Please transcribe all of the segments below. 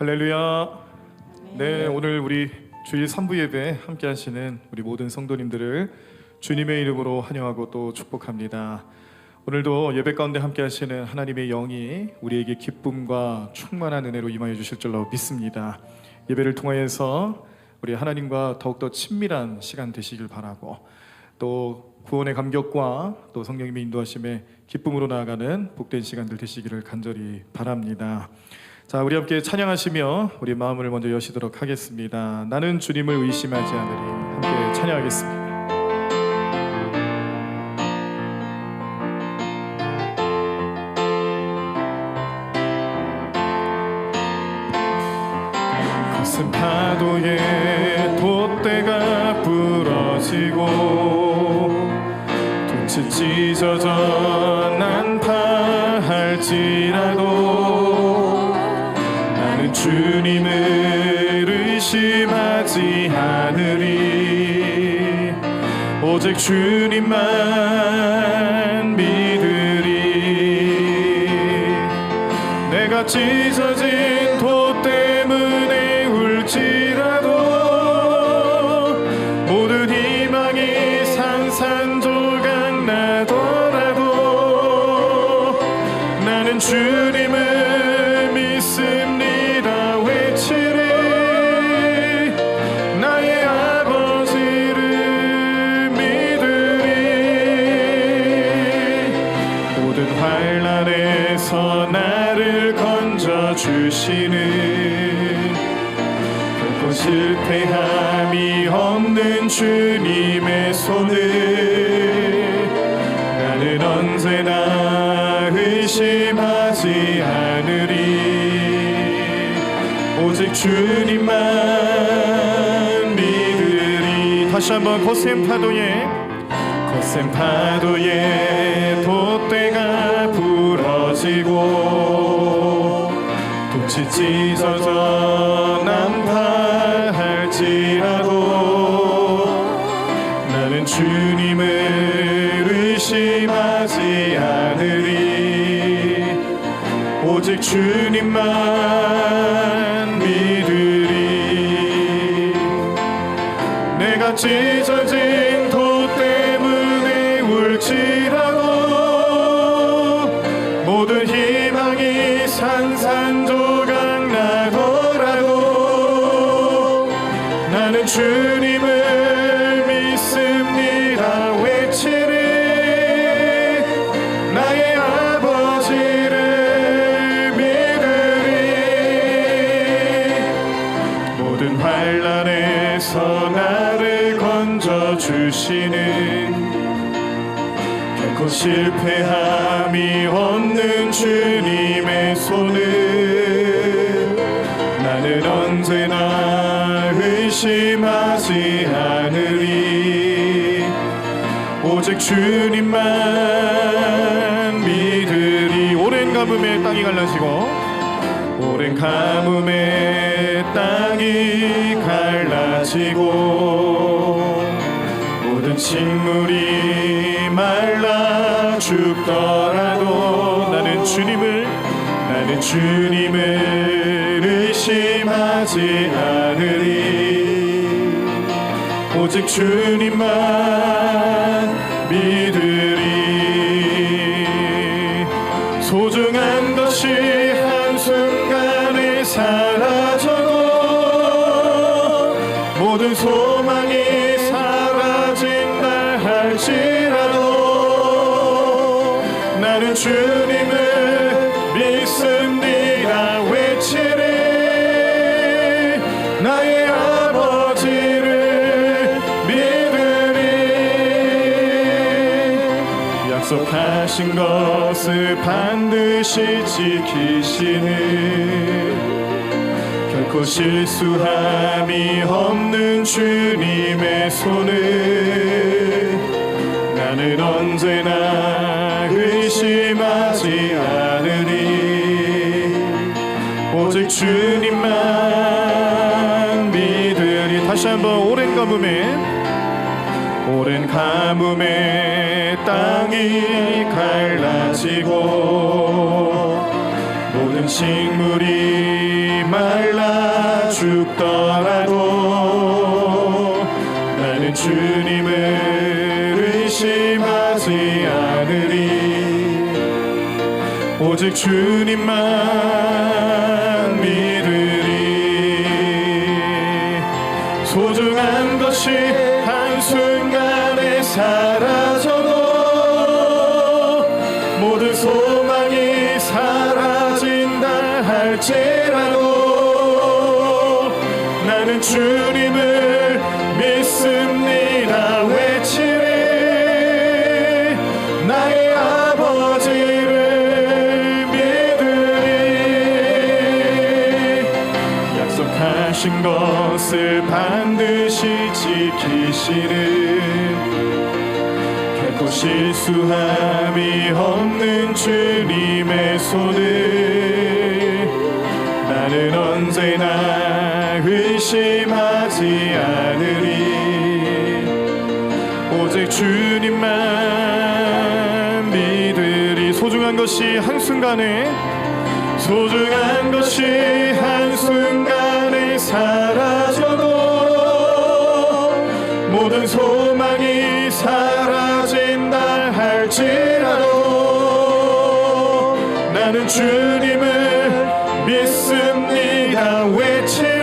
할렐루야. 네, 오늘 우리 주일 3부 예배 함께 하시는 우리 모든 성도님들을 주님의 이름으로 환영하고 또 축복합니다. 오늘도 예배 가운데 함께 하시는 하나님의 영이 우리에게 기쁨과 충만한 은혜로 임하여 주실 줄로 믿습니다. 예배를 통하여서 우리 하나님과 더욱더 친밀한 시간 되시길 바라고, 또 구원의 감격과 또 성령님의 인도하심에 기쁨으로 나아가는 복된 시간들 되시기를 간절히 바랍니다. 자, 우리 함께 찬양하시며 우리 마음을 먼저 여시도록 하겠습니다. 나는 주님을 의심하지 않으리. 함께 찬양하겠습니다. 거센 파도에 돛대가 부러지고 돛이 찢어져 난파할지라도 주님을 의심하지 않으리. 오직 주님만 믿으리. 내가 찢어진 돛 때문에 울지라도 모든 희망이 산산조각 나더라도 나는 주님을 믿습니다. 나를 건져주시는 결코 실패함이 없는 주님의 손을 나는 언제나 의심하지 않으리. 오직 주님만 믿으리. 다시 한번 거센 파도에 돛대가 부러지고 돛이 찢어져 난파할지라도 나는 주님을 의심하지 않으리. 오직 주님만 믿으리. 내가 찢어진 돛 때문에 울지라도 모든 희망이 산산조각 나더라도 나는 주님을 믿습니다 외치리. 나의 아버지를 믿으리. 모든 환난에서 나를 건져주시는 결코 실패함이 없는 주님의 손을 나는 언제나 의심하지 않으리. 오직 주님만 믿으리. 오랜 가뭄에 땅이 갈라지고 오랜 가뭄에 땅이 갈라지고 모든 식물이 말라 죽더라도 나는 주님을 의심하지 않으리. 오직 주님만 믿으리. 소중한 것이 한순간에 사라져도 모든 소망이 사라진다 할지라도 나는 주님을 믿습니다 외치리. 나의 아버지를 믿으리. 약속하신 것을 반드시 지키시는 결코 실수함이 없는 주님의 손을 나는 언제나 의심하지 않으리. 오직 주님만 믿으리. 다시 한번 오랜 가뭄에 땅이 갈라지고 모든 식물이 말라 죽더라도 나는 주님을 의심하지 않으리. 오직 주님만 믿으리. 소중한 것이 한순간에 사라져도 모든 소망이 사라진다 할지라도 나는 주님을 믿습니다 외치리. 나의 아버지를 믿으리. 약속하신 것을 반드시 지키시는 결코 실수함이 없는 주님의 손을 나는 언제나 의심하지 않으리. 오직 주님만 믿으리. 소중한 것이 한순간에 사라져도 모든 소망이 사라진다 할지라도 나는 주님을 믿습니다 외치리.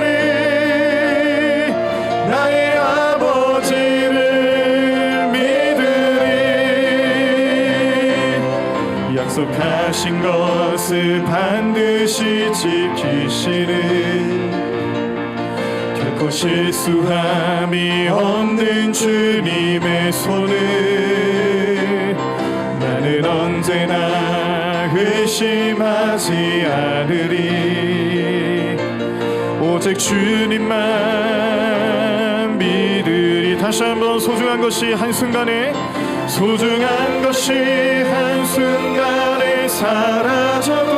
나의 아버지를 믿으리. 약속하신 것을 반드시 지키시는 결코 실수함이 없는 주님의 손을 나는 언제나 의심하지 않으리. 오직 주님만 믿으리. 다시 한번 소중한 것이 한순간에 사라져도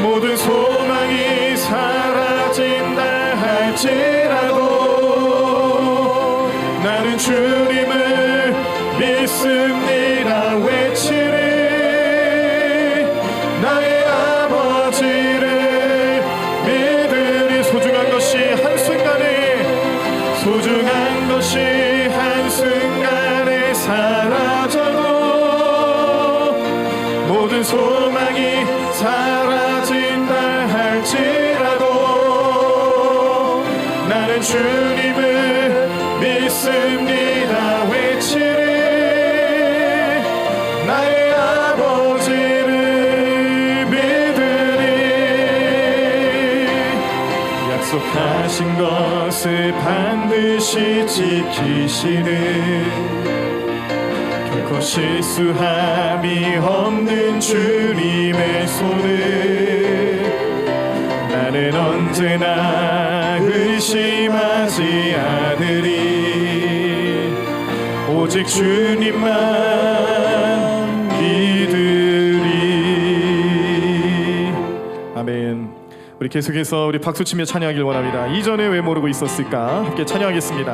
모든 소망이 사라진다 할지라도 나는 주님을 믿습니다 외치리. 나의 아버지를 믿으리. 소중한 것이 한순간에 사라져도 모든 소망이 사라진다 할지라도 나는 주님을 믿습니다 외치리. 나의 아버지를 믿으리. 약속하신 것을 반드시 지키시는 결코 실수함이 없는 주님의 손을 나는 언제나 의심하지 않으리. 오직 주님만 믿으리. 아멘. 우리 계속해서 우리 박수치며 찬양하길 원합니다. 이전에 왜 모르고 있었을까? 함께 찬양하겠습니다.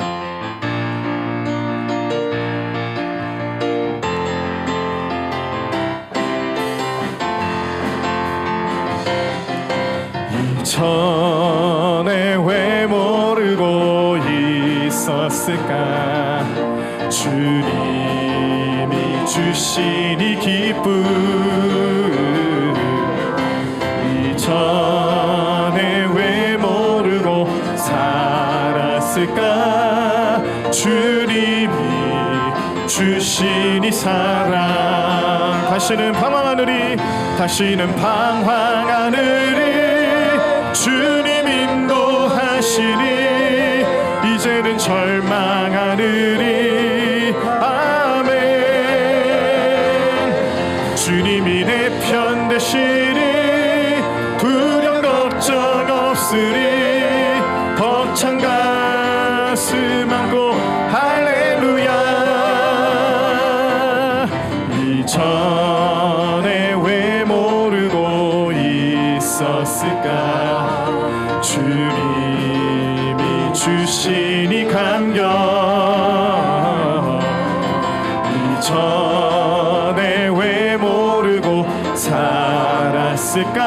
전에 왜 모르고 있었을까? 주님이 주신 이 기쁨 이전에 왜 모르고 살았을까? 주님이 주신 이 사랑 다시는 방황하느니 주님 인도하시니 이제는 절망하느니 아멘. 주님이 내 편 되시니 두려움 걱정 없으리. 벅찬 가슴 안고 할렐루야. 이전에 왜 모르고 있었을까? 주님이 주신 이 감격 이전에 왜 모르고 살았을까?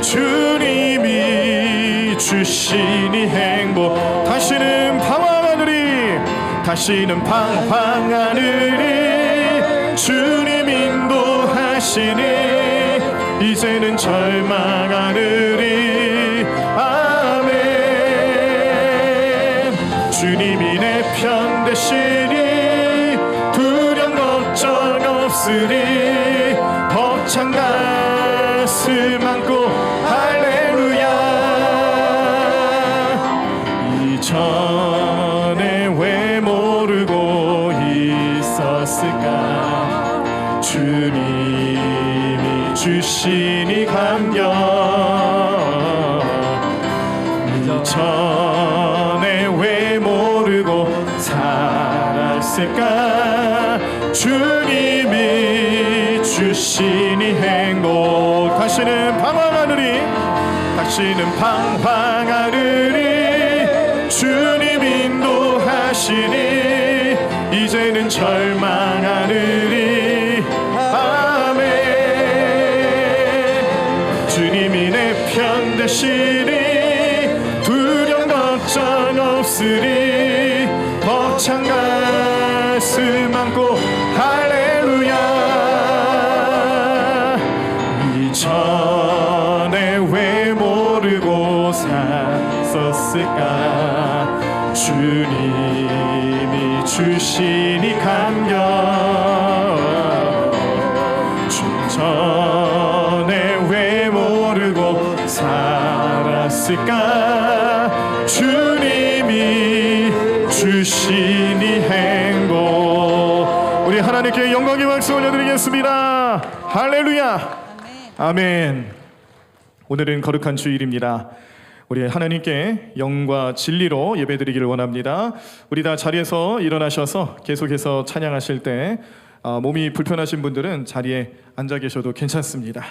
주님이 주시니 행복 다시는 방황하느니 다시는 방황하느니 주님 인도하시니 이제는 절망하느니 아멘 주님이 내 편 되시니 두려움 걱정 없으리 벅찬 가슴 안고 할렐루야 이전에 왜 모르고 있었을까 주님이 주시니 감격 이전에 왜 모르고 살았을까 주님이 주시니 행복 다시는 방황하느니 다시는 방황하느니 주님 인도하시니 이제는 절망하느니 아멘 주님이 내 편 되시니 두려움 걱정 없으리 벅찬 가슴 안고 할렐루야 이전에 왜 모르고 샀었을까 주님이 주시니 감격 전에 왜 모르고 살았을까 주님이 주시니 행복 우리 하나님께 영광의 박수 올려드리겠습니다. 할렐루야 아멘. 오늘은 거룩한 주일입니다. 우리 하나님께 영과 진리로 예배드리기를 원합니다. 우리 다 자리에서 일어나셔서 계속해서 찬양하실 때 몸이 불편하신 분들은 자리에 앉아 계셔도 괜찮습니다.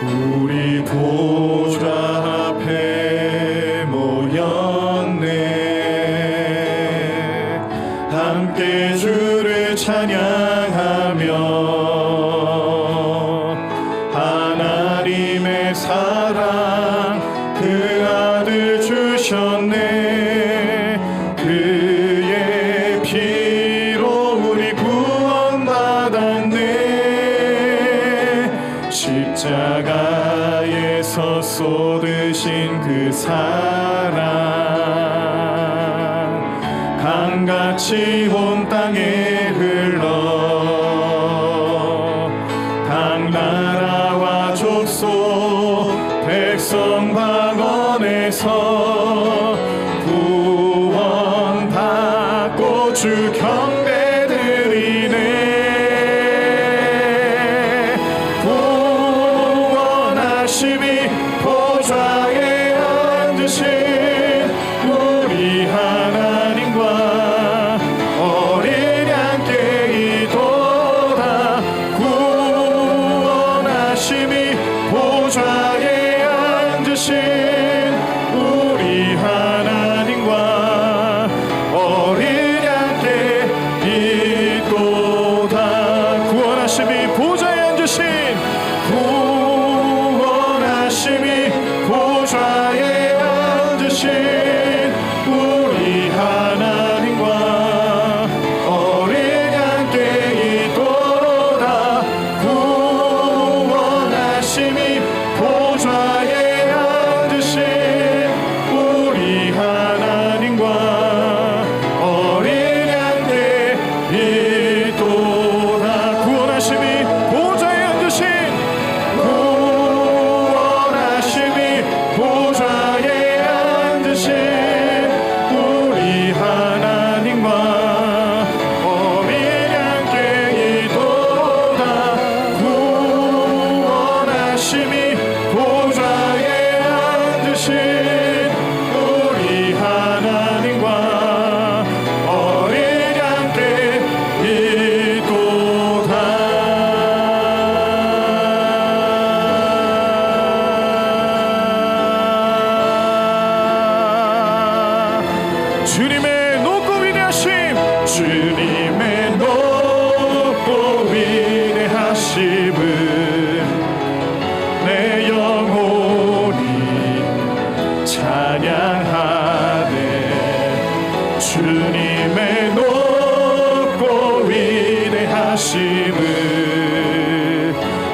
우리 보좌 앞에 모였네 함께 주를 찬양하며 하나님의 사랑 그 아들 주셨네 그의 피로 우리 구원받았네 십자가에서 쏟으신 그 사랑 강같이 온 땅에 흘러 각 나라와 족속 백성 방언에서 구원받고 주 경배드리네 구원하심이 보좌에 앉으신 우리 하나님과 어린 양께 이도다 구원하심이 보좌에 앉으신 우리 하나님과 어린 양께 이도다 구원하심이 보좌에 앉으신 구원하심이 보좌에 앉으신 우리 하나님과 어린 양께 이도다 구원하심이 보좌에 앉으신 우리 하나님과 어린 양께 이도다 구원하심이 보좌에 앉으신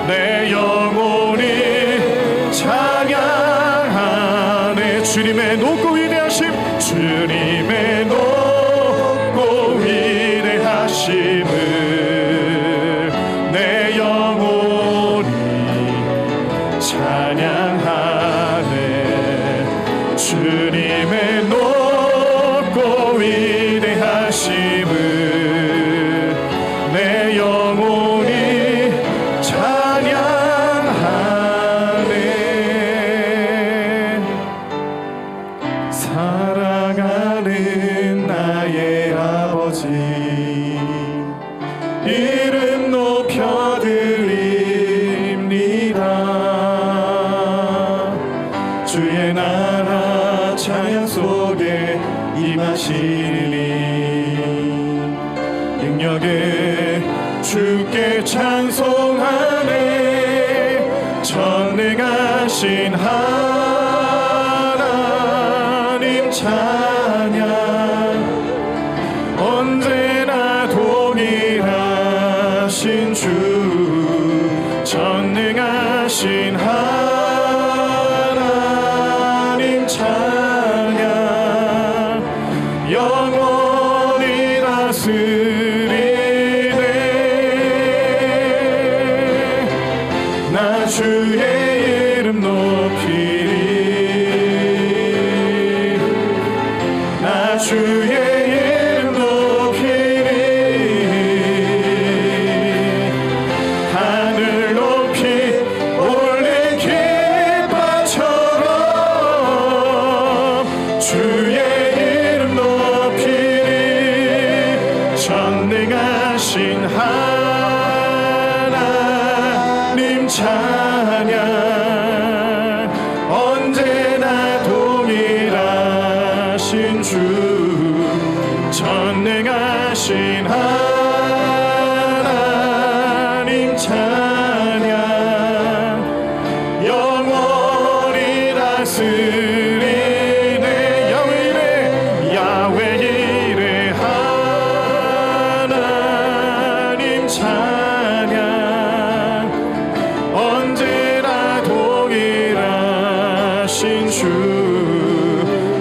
내 영혼이 찬양하네. 주님의 높고 위대하심, 주님의 높고 위대하심을 내 영혼이 찬양하네. 주님의 높고 위대하심을 내 영혼이 찬양하네. 사랑하는 나의 아버지, 이름 높여드립니다. 주의 나라 찬양 속에 임하시니 능력에 주께 찬송하네. 전능하신 하나님 찬양, 언제나 동일하신 주, 전능하신 하나님 찬양, 영원히 다스리네. 나 주의 이름 높이리, 나 주의 이름 높이리. 하늘 높이 올린 깃발처럼 주의 이름 높이리. 전능하신 하나님 찬양, 언제나 동일하신 주, 전능하신 하나님 찬양, 영원히 다스리네. 야훼 이레 하나님 찬양, 언제나 동일하신 주,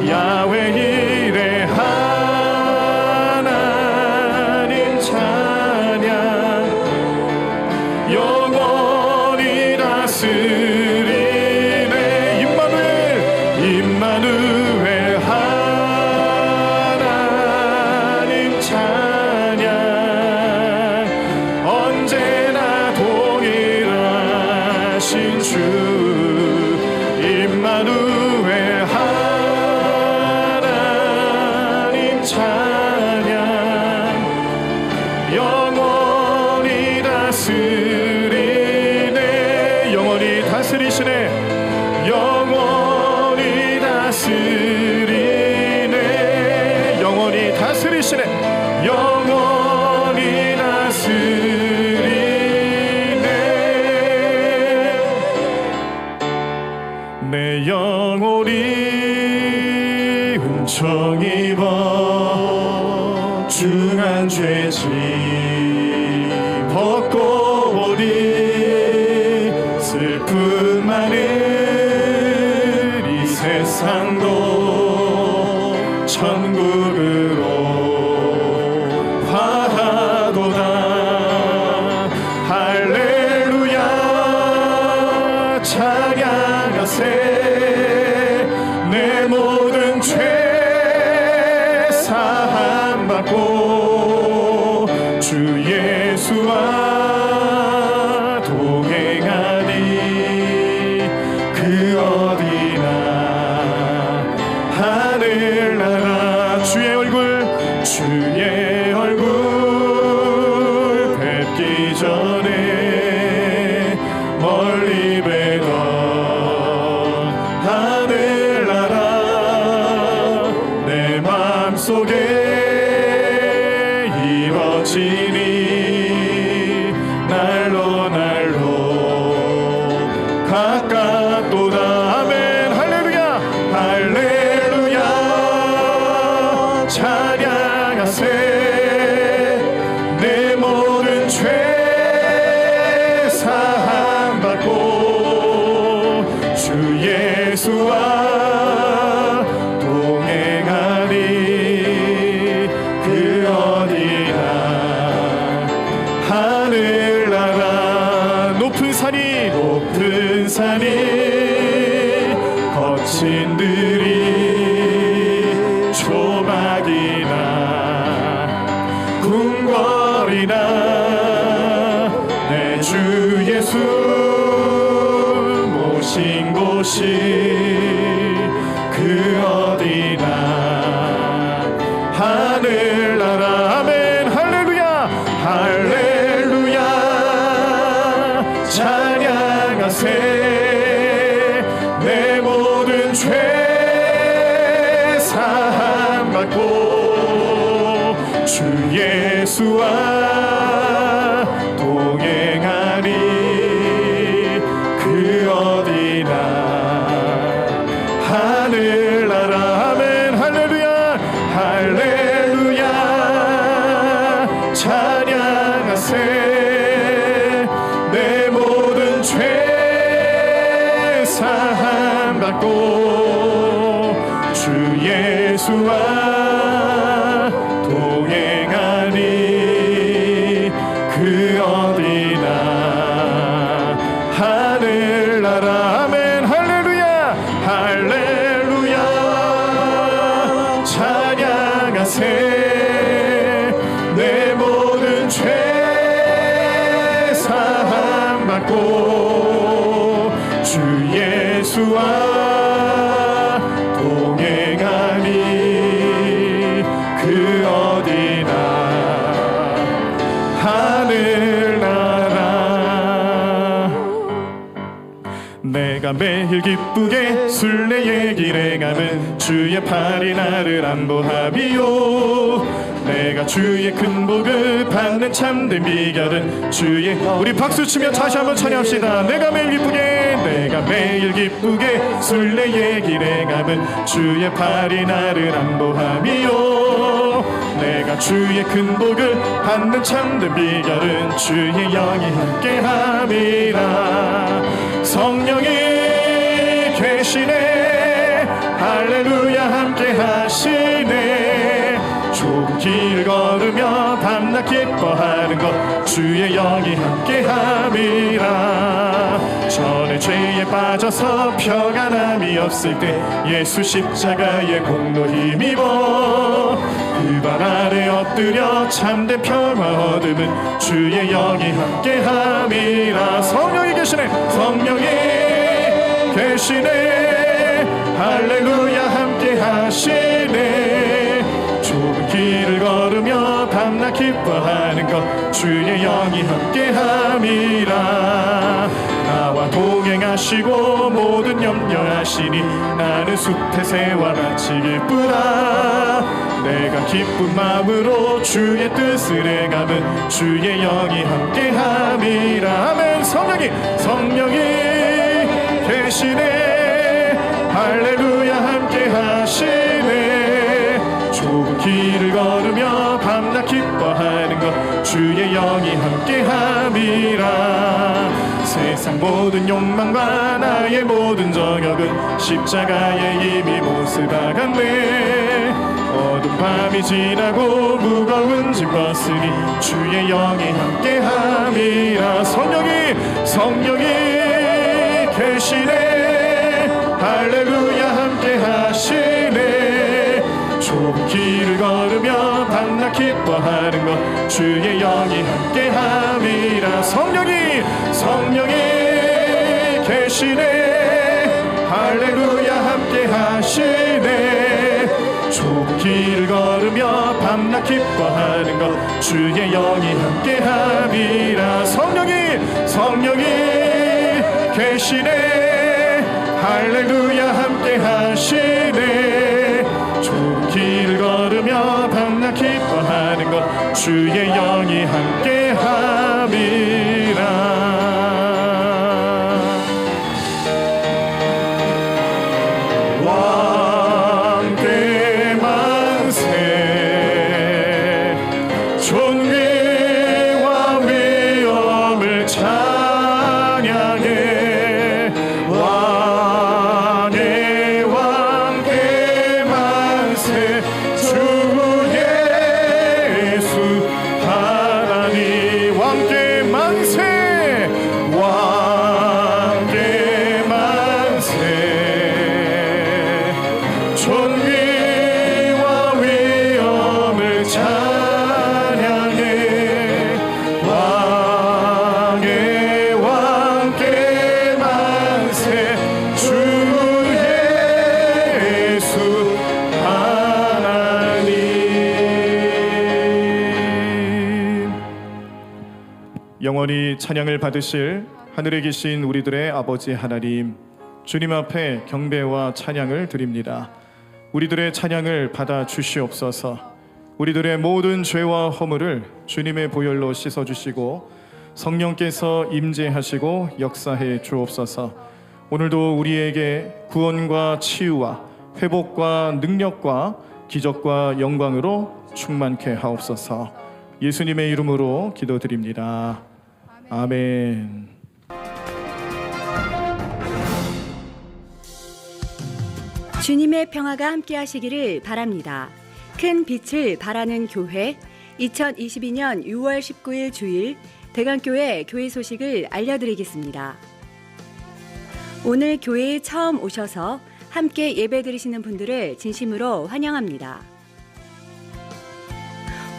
야훼 이레 하나님 찬양, 영원히 다스리네. 임마누엘 하나님 찬양, 언제나 동일하신 주, 임마누엘 하나님 찬양, 영원히 다스리네. 영원히 다스리시네. 영원히 다스리네. 영원히 다스리시네. 영원히 다스리네. 내 영혼이 은총 입어 중한 죄짐 벗고 보니 슬픔 많은 이 세상도 천국으로 화하도다. 할렐루야 찬양하세. 내 모든 죄 사함 받고 주 예수와 동행하니 그 어디나 하늘나라. 주의 얼굴 뵙기 전에 멀리 뵈던 하늘나라 내 맘속에 이루어지니 날로 가깝도다. 아멘. 할렐루야 할렐루야 찬양하세. 내 모든 죄 높은 산이 거친 들이 조막이나 궁궐이나 내 주 예수 모신 곳이 그 어디나 하늘나라 아멘 할렐루야 할렐루야 찬양하세 내 모든 죄 사함받고 주 예수와 동행하리 그 어디나 하늘나라 아멘 할렐루야 할렐루야 찬양하세 내 모든 죄 사함받고 주 예수와 동행하니 그 어디나 하늘나라 아멘 할렐루야 할렐루야 찬양하세 내 모든 죄 사함받고 주 예수와 동행하니 그 어디나 하늘나라 내가 매일 기쁘게 순례의 길에 가면 주의 팔이 나를 안보하비요 내가 주의 큰 복을 받는 참된 비결은 주의 우리 박수치며 다시 한번 찬양합시다 내가 매일 기쁘게 순례의 길에 가면 주의 팔이 나를 안보하미요 내가 주의 큰 복을 받는 참된 비결은 주의 영이 함께함이라 성령이 계시네 할렐루야 함께하시네 좁은 길 걸으며 밤낮 기뻐하는 것 주의 영이 함께함이라 전에 죄에 빠져서 평안함이 없을 때 예수 십자가의 공로 힘입어 그 발 아래 엎드려 참된 평화 얻음은 주의 영이 함께함이라 성령이 계시네 할렐루야 함께하시네 좁은 길을 걸으며 밤낮 기뻐하는 것 주의 영이 함께함이라 나와 동행하시고 모든 염려하시니 나는 숲의 새와 같이 기쁘다 내가 기쁜 마음으로 주의 뜻을 행하면 주의 영이 함께함이라 아멘 성령이 계시네 할렐루야 함께하시네 좁은 길을 걸으며 밤낮 기뻐하는 것 주의 영이 함께함이라 세상 모든 욕망과 나의 모든 저격은 십자가에 이미 모습하갔네 어두운 밤이 지나고 무거운 짐 벗으니 주의 영이 함께함이라 성령이 계시네 할렐루야 함께하시네 좁은 길을 걸으며 밤낮 기뻐하는 것 주의 영이 함께함이라 성령이 계시네 할렐루야 함께하시네 좁은 길을 걸으며 밤낮 기뻐하는 것 주의 영이 함께함이라 성령이 계시네 할렐루야 함께하시네 좁은 길을 걸으며 밤낮 기뻐하는 것 주의 영이 함께함이라 와 영원히 찬양을 받으실 하늘에 계신 우리들의 아버지 하나님, 주님 앞에 경배와 찬양을 드립니다. 우리들의 찬양을 받아 주시옵소서. 우리들의 모든 죄와 허물을 주님의 보혈로 씻어주시고 성령께서 임재하시고 역사해 주옵소서. 오늘도 우리에게 구원과 치유와 회복과 능력과 기적과 영광으로 충만케 하옵소서. 예수님의 이름으로 기도드립니다. 아멘. 주님의 평화가 함께 하시기를 바랍니다. 큰 빛을 발하는 교회 2022년 6월 19일 주일 대강교회 교회 소식을 알려드리겠습니다. 오늘 교회에 처음 오셔서 함께 예배드리시는 분들을 진심으로 환영합니다.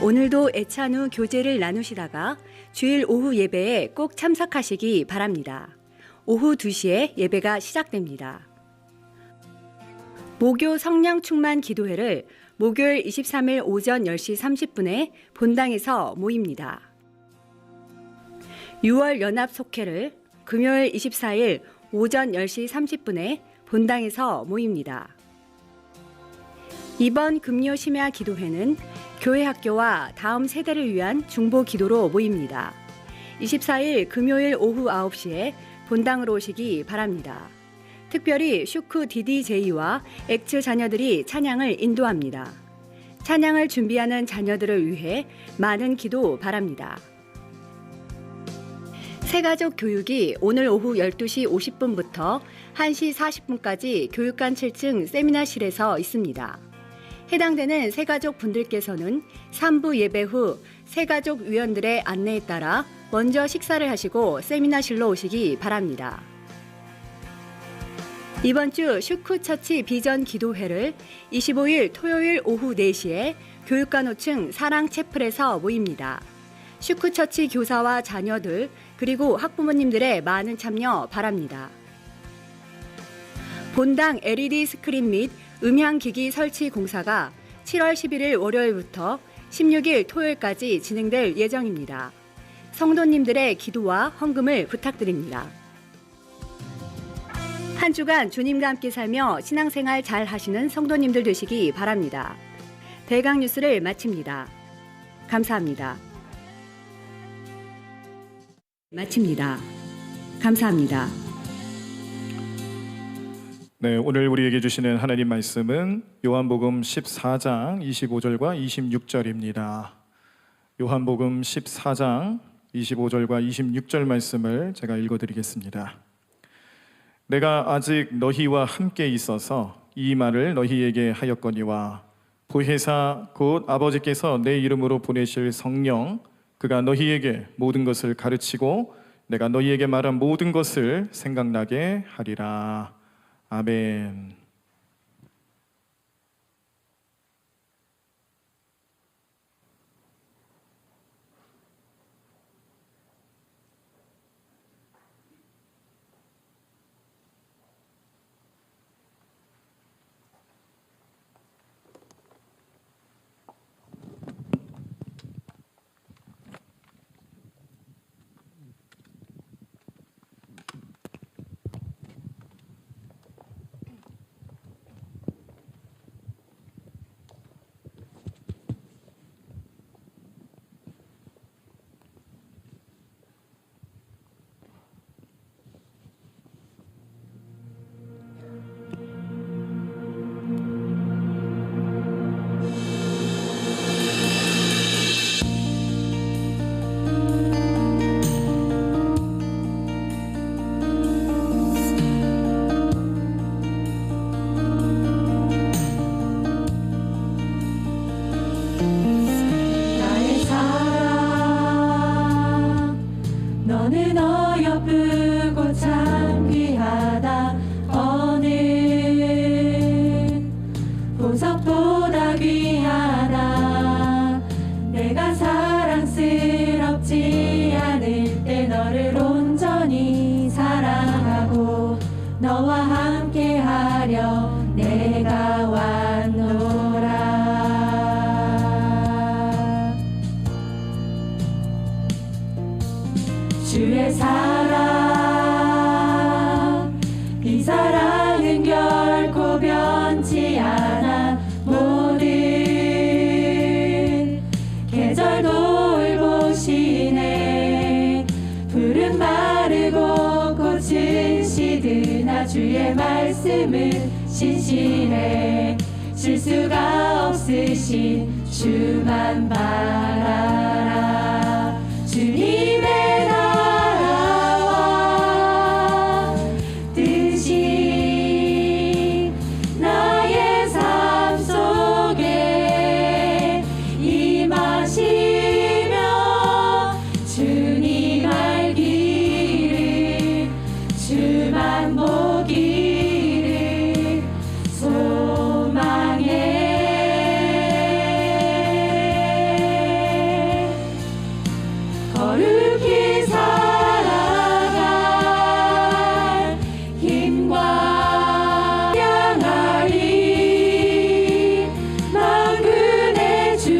오늘도 애찬 후 교제를 나누시다가 주일 오후 예배에 꼭 참석하시기 바랍니다. 오후 2시에 예배가 시작됩니다. 목요 성령 충만 기도회를 목요일 23일 오전 10시 30분에 본당에서 모입니다. 6월 연합 속회를 금요일 24일 오전 10시 30분에 본당에서 모입니다. 이번 금요 심야 기도회는 교회 학교와 다음 세대를 위한 중보 기도로 모입니다. 24일 금요일 오후 9시에 본당으로 오시기 바랍니다. 특별히 슈크 DDJ와 엑츠 자녀들이 찬양을 인도합니다. 찬양을 준비하는 자녀들을 위해 많은 기도 바랍니다. 새가족 교육이 오늘 오후 12시 50분부터 1시 40분까지 교육관 7층 세미나실에서 있습니다. 해당되는 새가족 분들께서는 3부 예배 후 새가족 위원들의 안내에 따라 먼저 식사를 하시고 세미나실로 오시기 바랍니다. 이번 주 슈크처치 비전 기도회를 25일 토요일 오후 4시에 교육관 5층 사랑채플에서 모입니다. 슈크처치 교사와 자녀들 그리고 학부모님들의 많은 참여 바랍니다. 본당 LED 스크린 및 음향기기 설치 공사가 7월 11일 월요일부터 16일 토요일까지 진행될 예정입니다. 성도님들의 기도와 헌금을 부탁드립니다. 한 주간 주님과 함께 살며 신앙생활 잘 하시는 성도님들 되시기 바랍니다. 대강 뉴스를 마칩니다. 감사합니다. 감사합니다. 네, 오늘 우리에게 주시는 하나님 말씀은 요한복음 14장 25절과 26절입니다. 요한복음 14장 25절과 26절 말씀을 제가 읽어드리겠습니다. 내가 아직 너희와 함께 있어서 이 말을 너희에게 하였거니와 보혜사 곧 아버지께서 내 이름으로 보내실 성령 그가 너희에게 모든 것을 가르치고 내가 너희에게 말한 모든 것을 생각나게 하리라. 아멘. 마르고 꽃은 시드나 주의 말씀은 신실해 실수가 없으신 주만 바라라. 주님의 나라와 뜻이 나의 삶 속에 임하시며 주님 알기를 주만 보기를 소망해. 거룩히 살아갈 힘과 향하리. 만군의 주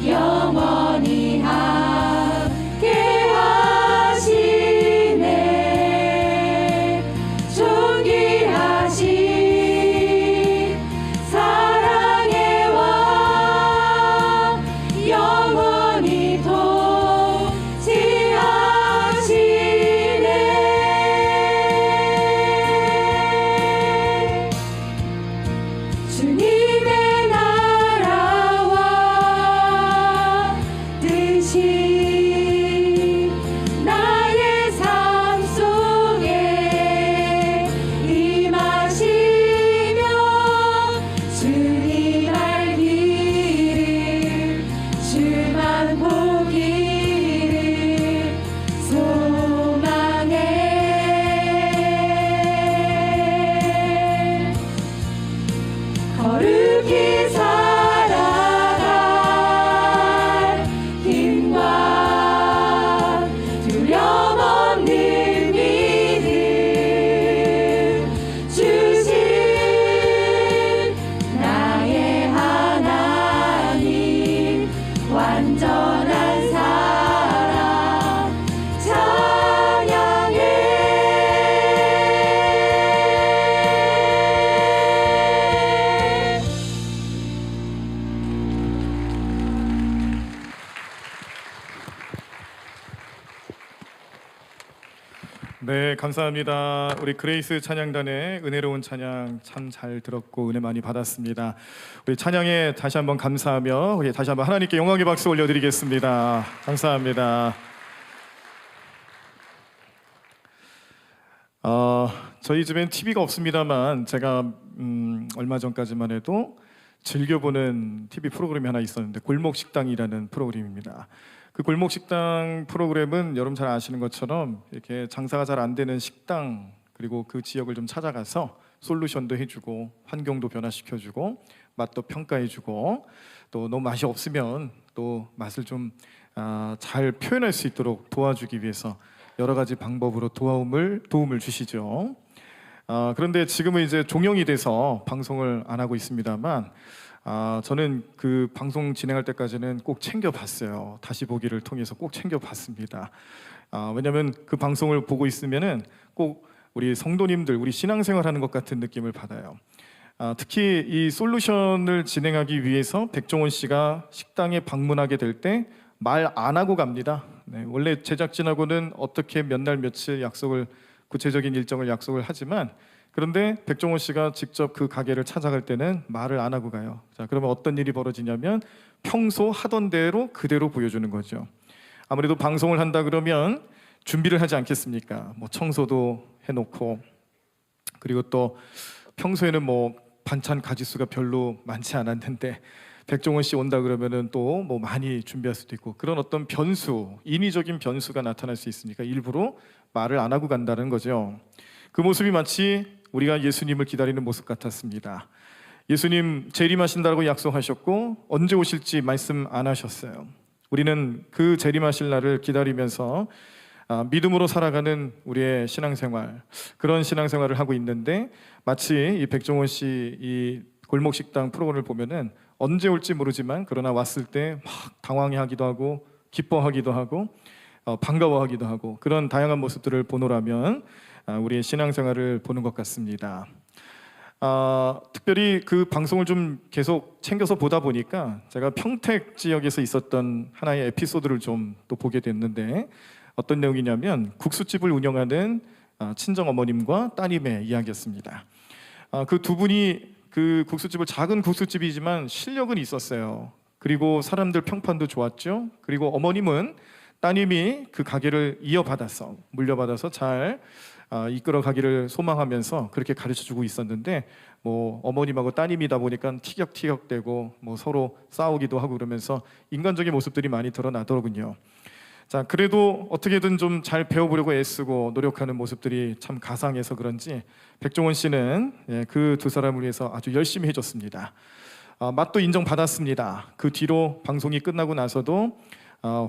영원히 함께 하시네. 존귀하신 사랑의 왕 영원히 통치하시네. 주님의 나라와 뜻이 나의 삶 속에 임하시며 주님 알기를 주만 보기를 소망해. 거룩히 살아갈 힘과 두려움 없는 믿음 주신 나의 하나님 완전한 사랑 찬양해. 네, 감사합니다. 우리 그레이스 찬양단의 은혜로운 찬양 참 잘 들었고 은혜 많이 받았습니다. 우리 찬양에 다시 한번 감사하며 우리 다시 한번 하나님께 영광의 박수 올려드리겠습니다. 감사합니다. 저희 집엔 TV가 없습니다만 제가 얼마 전까지만 해도 즐겨보는 TV 프로그램이 하나 있었는데 골목식당이라는 프로그램입니다. 그 골목식당 프로그램은 여러분 잘 아시는 것처럼 이렇게 장사가 잘 안 되는 식당 그리고 그 지역을 좀 찾아가서 솔루션도 해주고 환경도 변화시켜주고 맛도 평가해주고 또 너무 맛이 없으면 또 맛을 좀 잘 표현할 수 있도록 도와주기 위해서 여러 가지 방법으로 도움을 주시죠. 그런데 지금은 이제 종영이 돼서 방송을 안 하고 있습니다만 저는 그 방송 진행할 때까지는 꼭 챙겨봤어요. 다시 보기를 통해서 꼭 챙겨봤습니다. 왜냐하면 그 방송을 보고 있으면은 꼭 우리 성도님들, 우리 신앙생활하는 것 같은 느낌을 받아요. 특히 이 솔루션을 진행하기 위해서 백종원 씨가 식당에 방문하게 될 때 말 안 하고 갑니다. 네, 원래 제작진하고는 어떻게 몇 날 며칠 구체적인 일정을 약속을 하지만 그런데 백종원 씨가 직접 그 가게를 찾아갈 때는 말을 안 하고 가요. 자, 그러면 어떤 일이 벌어지냐면 평소 하던 대로 그대로 보여주는 거죠. 아무래도 방송을 한다 그러면 준비를 하지 않겠습니까? 뭐 청소도 해놓고 그리고 또 평소에는 뭐 반찬 가짓수가 별로 많지 않았는데 백종원 씨 온다 그러면은 또 뭐 많이 준비할 수도 있고 그런 어떤 인위적인 변수가 나타날 수 있으니까 일부러 말을 안 하고 간다는 거죠. 그 모습이 마치 우리가 예수님을 기다리는 모습 같았습니다. 예수님 재림하신다고 약속하셨고 언제 오실지 말씀 안 하셨어요. 우리는 그 재림하실 날을 기다리면서 믿음으로 살아가는 우리의 신앙생활, 그런 신앙생활을 하고 있는데 마치 이 백종원 씨 이 골목식당 프로그램을 보면은 언제 올지 모르지만 그러나 왔을 때 막 당황해하기도 하고 기뻐하기도 하고 반가워하기도 하고 그런 다양한 모습들을 보노라면 우리의 신앙생활을 보는 것 같습니다. 특별히 그 방송을 좀 계속 챙겨서 보다 보니까 제가 평택 지역에서 있었던 하나의 에피소드를 좀 또 보게 됐는데 어떤 내용이냐면 국수집을 운영하는 친정 어머님과 따님의 이야기였습니다. 그 두 분이 그 국수집을 작은 국수집이지만 실력은 있었어요. 그리고 사람들 평판도 좋았죠. 그리고 어머님은 따님이 그 가게를 물려받아서 잘 이끌어 가기를 소망하면서 그렇게 가르쳐주고 있었는데 뭐 어머님하고 따님이다 보니까 티격태격대고 뭐 서로 싸우기도 하고 그러면서 인간적인 모습들이 많이 드러나더군요. 자, 그래도 어떻게든 좀 잘 배워보려고 애쓰고 노력하는 모습들이 참 가상해서 그런지 백종원 씨는 그 두 사람을 위해서 아주 열심히 해줬습니다. 맛도 인정받았습니다. 그 뒤로 방송이 끝나고 나서도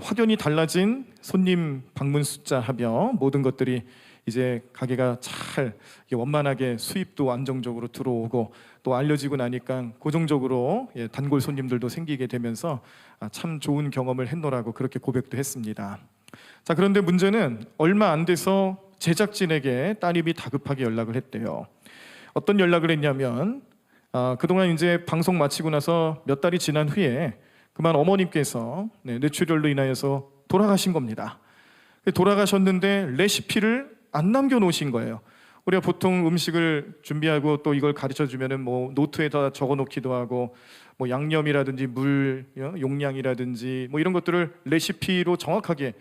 확연히 달라진 손님 방문 숫자 하며 모든 것들이 이제 가게가 잘 원만하게 수입도 안정적으로 들어오고 또 알려지고 나니까 고정적으로 단골 손님들도 생기게 되면서 참 좋은 경험을 했노라고 그렇게 고백도 했습니다. 자, 그런데 문제는 얼마 안 돼서 제작진에게 따님이 다급하게 연락을 했대요. 어떤 연락을 했냐면 그동안 이제 방송 마치고 나서 몇 달이 지난 후에 그만 어머님께서 뇌출혈로 인하여서 돌아가신 겁니다. 돌아가셨는데 레시피를 안 남겨놓으신 거예요. 우리가 보통 음식을 준비하고 또 이걸 가르쳐주면은 뭐 노트에다 적어놓기도 하고 뭐 양념이라든지 물 용량이라든지 뭐 이런 것들을 레시피로 정확하게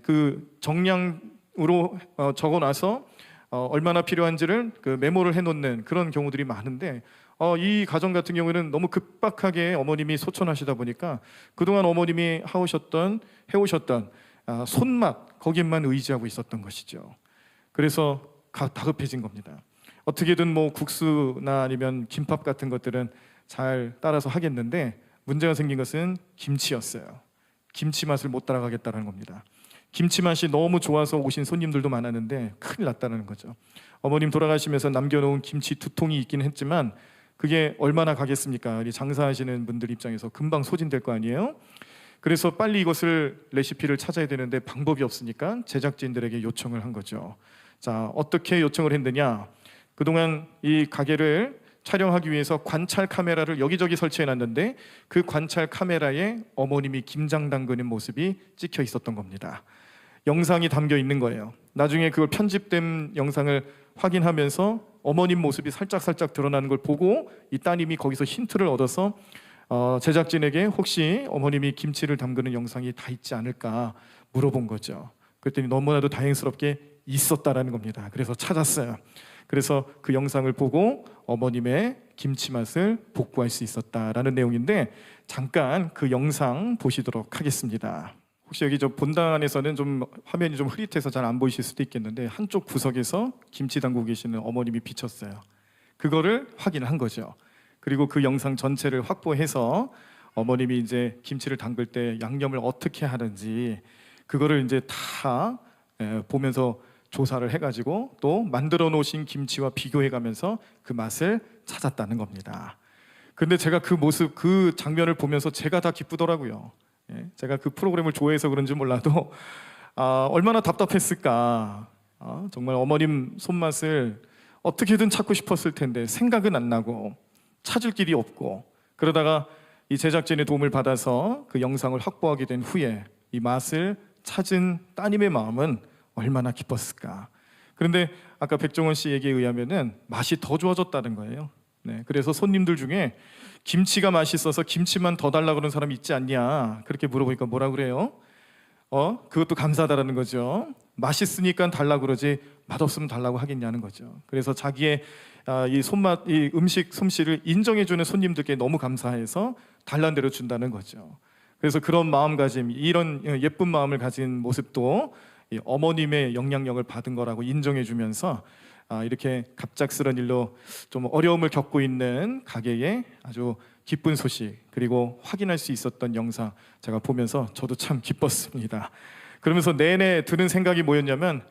그 정량으로 적어놔서 얼마나 필요한지를 그 메모를 해놓는 그런 경우들이 많은데 이 가정 같은 경우에는 너무 급박하게 어머님이 소천하시다 보니까 그동안 어머님이 해오셨던 손맛 거기에만 의지하고 있었던 것이죠. 그래서 다급해진 겁니다. 어떻게든 뭐 국수나 아니면 김밥 같은 것들은 잘 따라서 하겠는데 문제가 생긴 것은 김치였어요. 김치 맛을 못 따라가겠다는 겁니다. 김치 맛이 너무 좋아서 오신 손님들도 많았는데 큰일 났다는 거죠. 어머님 돌아가시면서 남겨놓은 김치 2통이 있긴 했지만 그게 얼마나 가겠습니까? 장사하시는 분들 입장에서 금방 소진될 거 아니에요? 그래서 빨리 이것을 레시피를 찾아야 되는데 방법이 없으니까 제작진들에게 요청을 한 거죠. 자, 어떻게 요청을 했느냐? 그동안 이 가게를 촬영하기 위해서 관찰 카메라를 여기저기 설치해 놨는데 그 관찰 카메라에 어머님이 김장 담그는 모습이 찍혀 있었던 겁니다. 영상이 담겨 있는 거예요. 나중에 그걸 편집된 영상을 확인하면서 어머님 모습이 살짝 드러나는 걸 보고 이 따님이 거기서 힌트를 얻어서 제작진에게 혹시 어머님이 김치를 담그는 영상이 다 있지 않을까 물어본 거죠. 그랬더니 너무나도 다행스럽게 있었다라는 겁니다. 그래서 찾았어요. 그래서 그 영상을 보고 어머님의 김치 맛을 복구할 수 있었다라는 내용인데 잠깐 그 영상 보시도록 하겠습니다. 혹시 여기 저 본당 안에서는 좀 화면이 좀 흐릿해서 잘 안 보이실 수도 있겠는데 한쪽 구석에서 김치 담그고 계시는 어머님이 비쳤어요. 그거를 확인한 거죠. 그리고 그 영상 전체를 확보해서 어머님이 이제 김치를 담글 때 양념을 어떻게 하는지 그거를 이제 다 보면서 조사를 해가지고 또 만들어 놓으신 김치와 비교해가면서 그 맛을 찾았다는 겁니다. 근데 제가 그 모습, 그 장면을 보면서 제가 다 기쁘더라고요. 제가 그 프로그램을 좋아해서 그런지 몰라도 얼마나 답답했을까. 정말 어머님 손맛을 어떻게든 찾고 싶었을 텐데 생각은 안 나고 찾을 길이 없고 그러다가 이 제작진의 도움을 받아서 그 영상을 확보하게 된 후에 이 맛을 찾은 따님의 마음은 얼마나 기뻤을까. 그런데 아까 백종원 씨 얘기에 의하면은 맛이 더 좋아졌다는 거예요. 그래서 손님들 중에 김치가 맛있어서 김치만 더 달라 그러는 사람이 있지 않냐 그렇게 물어보니까 뭐라 그래요? 그것도 감사하다라는 거죠. 맛있으니까 달라 그러지 맛없으면 달라고 하겠냐는 거죠. 그래서 자기의 이 손맛, 이 음식 솜씨를 인정해주는 손님들께 너무 감사해서 달란 대로 준다는 거죠. 그래서 그런 마음가짐, 이런 예쁜 마음을 가진 모습도 이 어머님의 영향력을 받은 거라고 인정해주면서 이렇게 갑작스런 일로 좀 어려움을 겪고 있는 가게에 아주 기쁜 소식 그리고 확인할 수 있었던 영상 제가 보면서 저도 참 기뻤습니다. 그러면서 내내 드는 생각이 뭐였냐면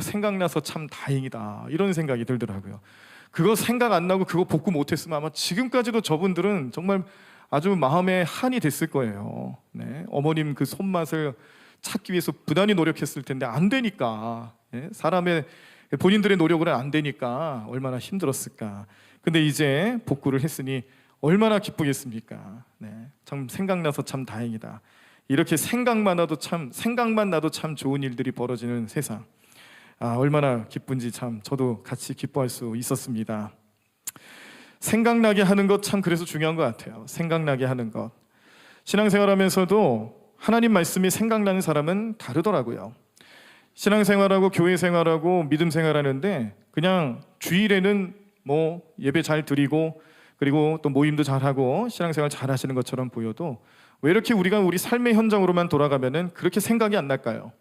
생각나서 참 다행이다 이런 생각이 들더라고요. 그거 생각 안 나고 그거 복구 못했으면 아마 지금까지도 저분들은 정말 아주 마음에 한이 됐을 거예요. 어머님 그 손맛을 찾기 위해서 부단히 노력했을 텐데 안 되니까 사람의 본인들의 노력으로는 안 되니까 얼마나 힘들었을까. 근데 이제 복구를 했으니 얼마나 기쁘겠습니까. 참 생각나서 참 다행이다. 이렇게 생각만 나도 참 좋은 일들이 벌어지는 세상. 얼마나 기쁜지 참 저도 같이 기뻐할 수 있었습니다. 생각나게 하는 것 참 그래서 중요한 것 같아요. 생각나게 하는 것. 신앙생활하면서도 하나님 말씀이 생각나는 사람은 다르더라고요. 신앙생활하고 교회 생활하고 믿음 생활하는데 그냥 주일에는 뭐 예배 잘 드리고 그리고 또 모임도 잘하고 신앙생활 잘 하시는 것처럼 보여도 왜 이렇게 우리가 우리 삶의 현장으로만 돌아가면은 그렇게 생각이 안 날까요?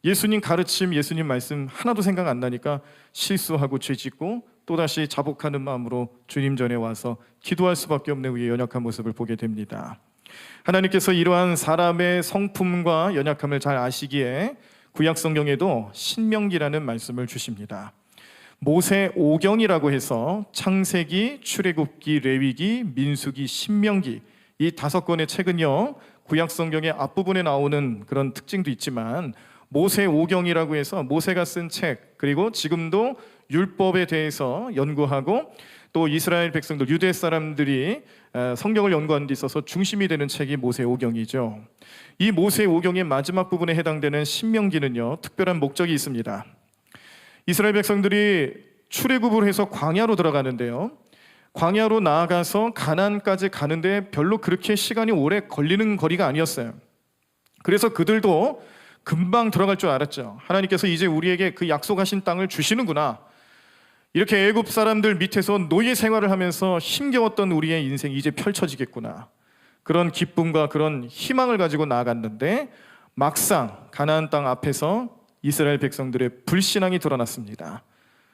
예수님 가르침, 예수님 말씀 하나도 생각 안 나니까 실수하고 죄짓고 또다시 자복하는 마음으로 주님 전에 와서 기도할 수밖에 없는 우리의 연약한 모습을 보게 됩니다. 하나님께서 이러한 사람의 성품과 연약함을 잘 아시기에 구약 성경에도 신명기라는 말씀을 주십니다. 모세 오경이라고 해서 창세기, 출애굽기, 레위기, 민수기, 신명기 이 5권의 책은요 구약 성경의 앞부분에 나오는 그런 특징도 있지만 모세 오경이라고 해서 모세가 쓴 책, 그리고 지금도 율법에 대해서 연구하고 또 이스라엘 백성들, 유대 사람들이 성경을 연구하는 데 있어서 중심이 되는 책이 모세 오경이죠. 이 모세 오경의 마지막 부분에 해당되는 신명기는요 특별한 목적이 있습니다. 이스라엘 백성들이 출애굽을 해서 광야로 들어가는데요, 광야로 나아가서 가나안까지 가는데 별로 그렇게 시간이 오래 걸리는 거리가 아니었어요. 그래서 그들도 금방 들어갈 줄 알았죠. 하나님께서 이제 우리에게 그 약속하신 땅을 주시는구나. 이렇게 애굽 사람들 밑에서 노예 생활을 하면서 힘겨웠던 우리의 인생이 이제 펼쳐지겠구나. 그런 기쁨과 그런 희망을 가지고 나아갔는데 막상 가나안 땅 앞에서 이스라엘 백성들의 불신앙이 드러났습니다.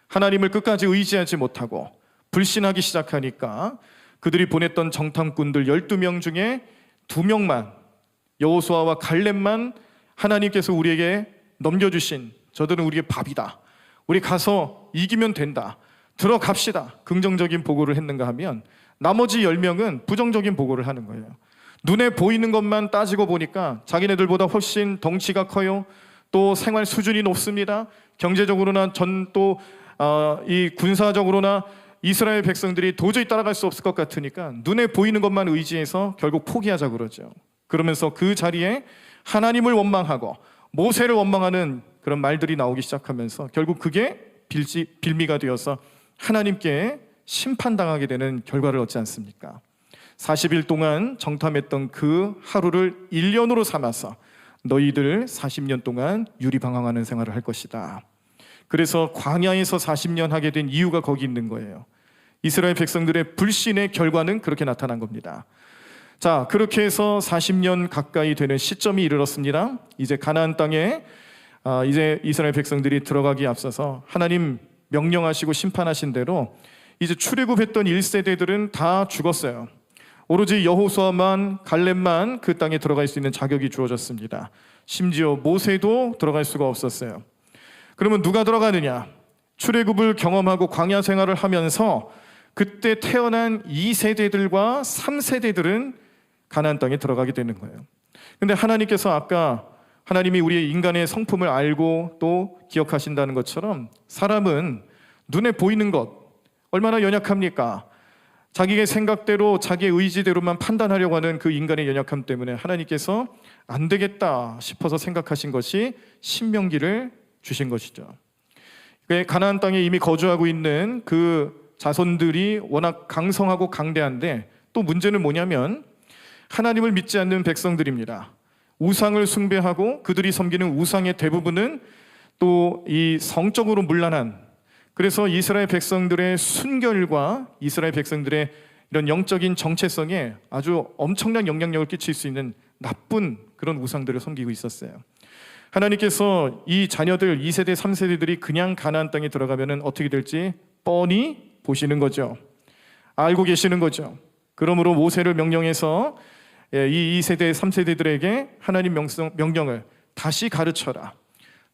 하나님을 끝까지 의지하지 못하고 불신하기 시작하니까 그들이 보냈던 정탐꾼들 12명 중에 2명만, 여호수아와 갈렙만 하나님께서 우리에게 넘겨주신 저들은 우리의 밥이다, 우리 가서 이기면 된다, 들어갑시다, 긍정적인 보고를 했는가 하면 나머지 10명은 부정적인 보고를 하는 거예요. 눈에 보이는 것만 따지고 보니까 자기네들보다 훨씬 덩치가 커요, 또 생활 수준이 높습니다, 경제적으로나 이 군사적으로나 이스라엘 백성들이 도저히 따라갈 수 없을 것 같으니까 눈에 보이는 것만 의지해서 결국 포기하자 그러죠. 그러면서 그 자리에 하나님을 원망하고 모세를 원망하는 그런 말들이 나오기 시작하면서 결국 그게 빌미가 되어서 하나님께 심판당하게 되는 결과를 얻지 않습니까? 40일 동안 정탐했던 그 하루를 1년으로 삼아서 너희들 40년 동안 유리방황하는 생활을 할 것이다. 그래서 광야에서 40년 하게 된 이유가 거기 있는 거예요. 이스라엘 백성들의 불신의 결과는 그렇게 나타난 겁니다. 자, 그렇게 해서 40년 가까이 되는 시점이 이르렀습니다. 이제 가나안 땅에 이제 이스라엘 백성들이 들어가기에 앞서서 하나님 명령하시고 심판하신 대로 이제 출애굽했던 1세대들은 다 죽었어요. 오로지 여호수아만, 갈렙만 그 땅에 들어갈 수 있는 자격이 주어졌습니다. 심지어 모세도 들어갈 수가 없었어요. 그러면 누가 들어가느냐? 출애굽을 경험하고 광야 생활을 하면서 그때 태어난 2세대들과 3세대들은 가나안 땅에 들어가게 되는 거예요. 근데 하나님께서 아까 하나님이 우리의 인간의 성품을 알고 또 기억하신다는 것처럼 사람은 눈에 보이는 것 얼마나 연약합니까? 자기의 생각대로 자기의 의지대로만 판단하려고 하는 그 인간의 연약함 때문에 하나님께서 안 되겠다 싶어서 생각하신 것이 신명기를 주신 것이죠. 가나안 땅에 이미 거주하고 있는 그 자손들이 워낙 강성하고 강대한데 또 문제는 뭐냐면 하나님을 믿지 않는 백성들입니다. 우상을 숭배하고 그들이 섬기는 우상의 대부분은 또 이 성적으로 문란한, 그래서 이스라엘 백성들의 순결과 이스라엘 백성들의 이런 영적인 정체성에 아주 엄청난 영향력을 끼칠 수 있는 나쁜 그런 우상들을 섬기고 있었어요. 하나님께서 이 자녀들 2세대 3세대들이 그냥 가나안 땅에 들어가면 어떻게 될지 뻔히 보시는 거죠. 알고 계시는 거죠. 그러므로 모세를 명령해서 이 2세대 3세대들에게 하나님 명령을 다시 가르쳐라,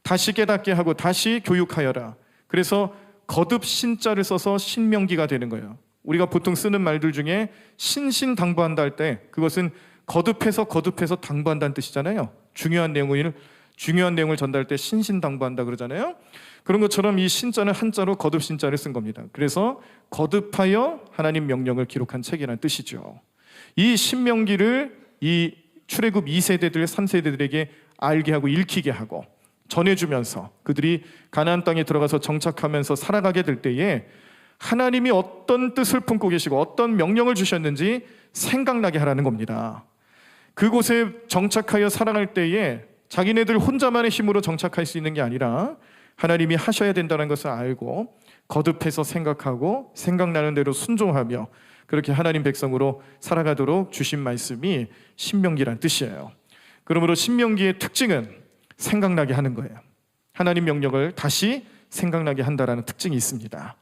다시 깨닫게 하고 다시 교육하여라. 그래서 거듭 신자를 써서 신명기가 되는 거예요. 우리가 보통 쓰는 말들 중에 신신당부한다 할 때 그것은 거듭해서 당부한다는 뜻이잖아요. 중요한 내용을 전달할 때 신신당부한다 그러잖아요. 그런 것처럼 이 신자는 한자로 거듭 신자를 쓴 겁니다. 그래서 거듭하여 하나님 명령을 기록한 책이라는 뜻이죠. 이 신명기를 이 출애굽 2세대들, 3세대들에게 알게 하고 읽히게 하고 전해주면서 그들이 가나안 땅에 들어가서 정착하면서 살아가게 될 때에 하나님이 어떤 뜻을 품고 계시고 어떤 명령을 주셨는지 생각나게 하라는 겁니다. 그곳에 정착하여 살아갈 때에 자기네들 혼자만의 힘으로 정착할 수 있는 게 아니라 하나님이 하셔야 된다는 것을 알고 거듭해서 생각하고 생각나는 대로 순종하며 그렇게 하나님 백성으로 살아가도록 주신 말씀이 신명기란 뜻이에요. 그러므로 신명기의 특징은 생각나게 하는 거예요. 하나님 명령을 다시 생각나게 한다라는 특징이 있습니다.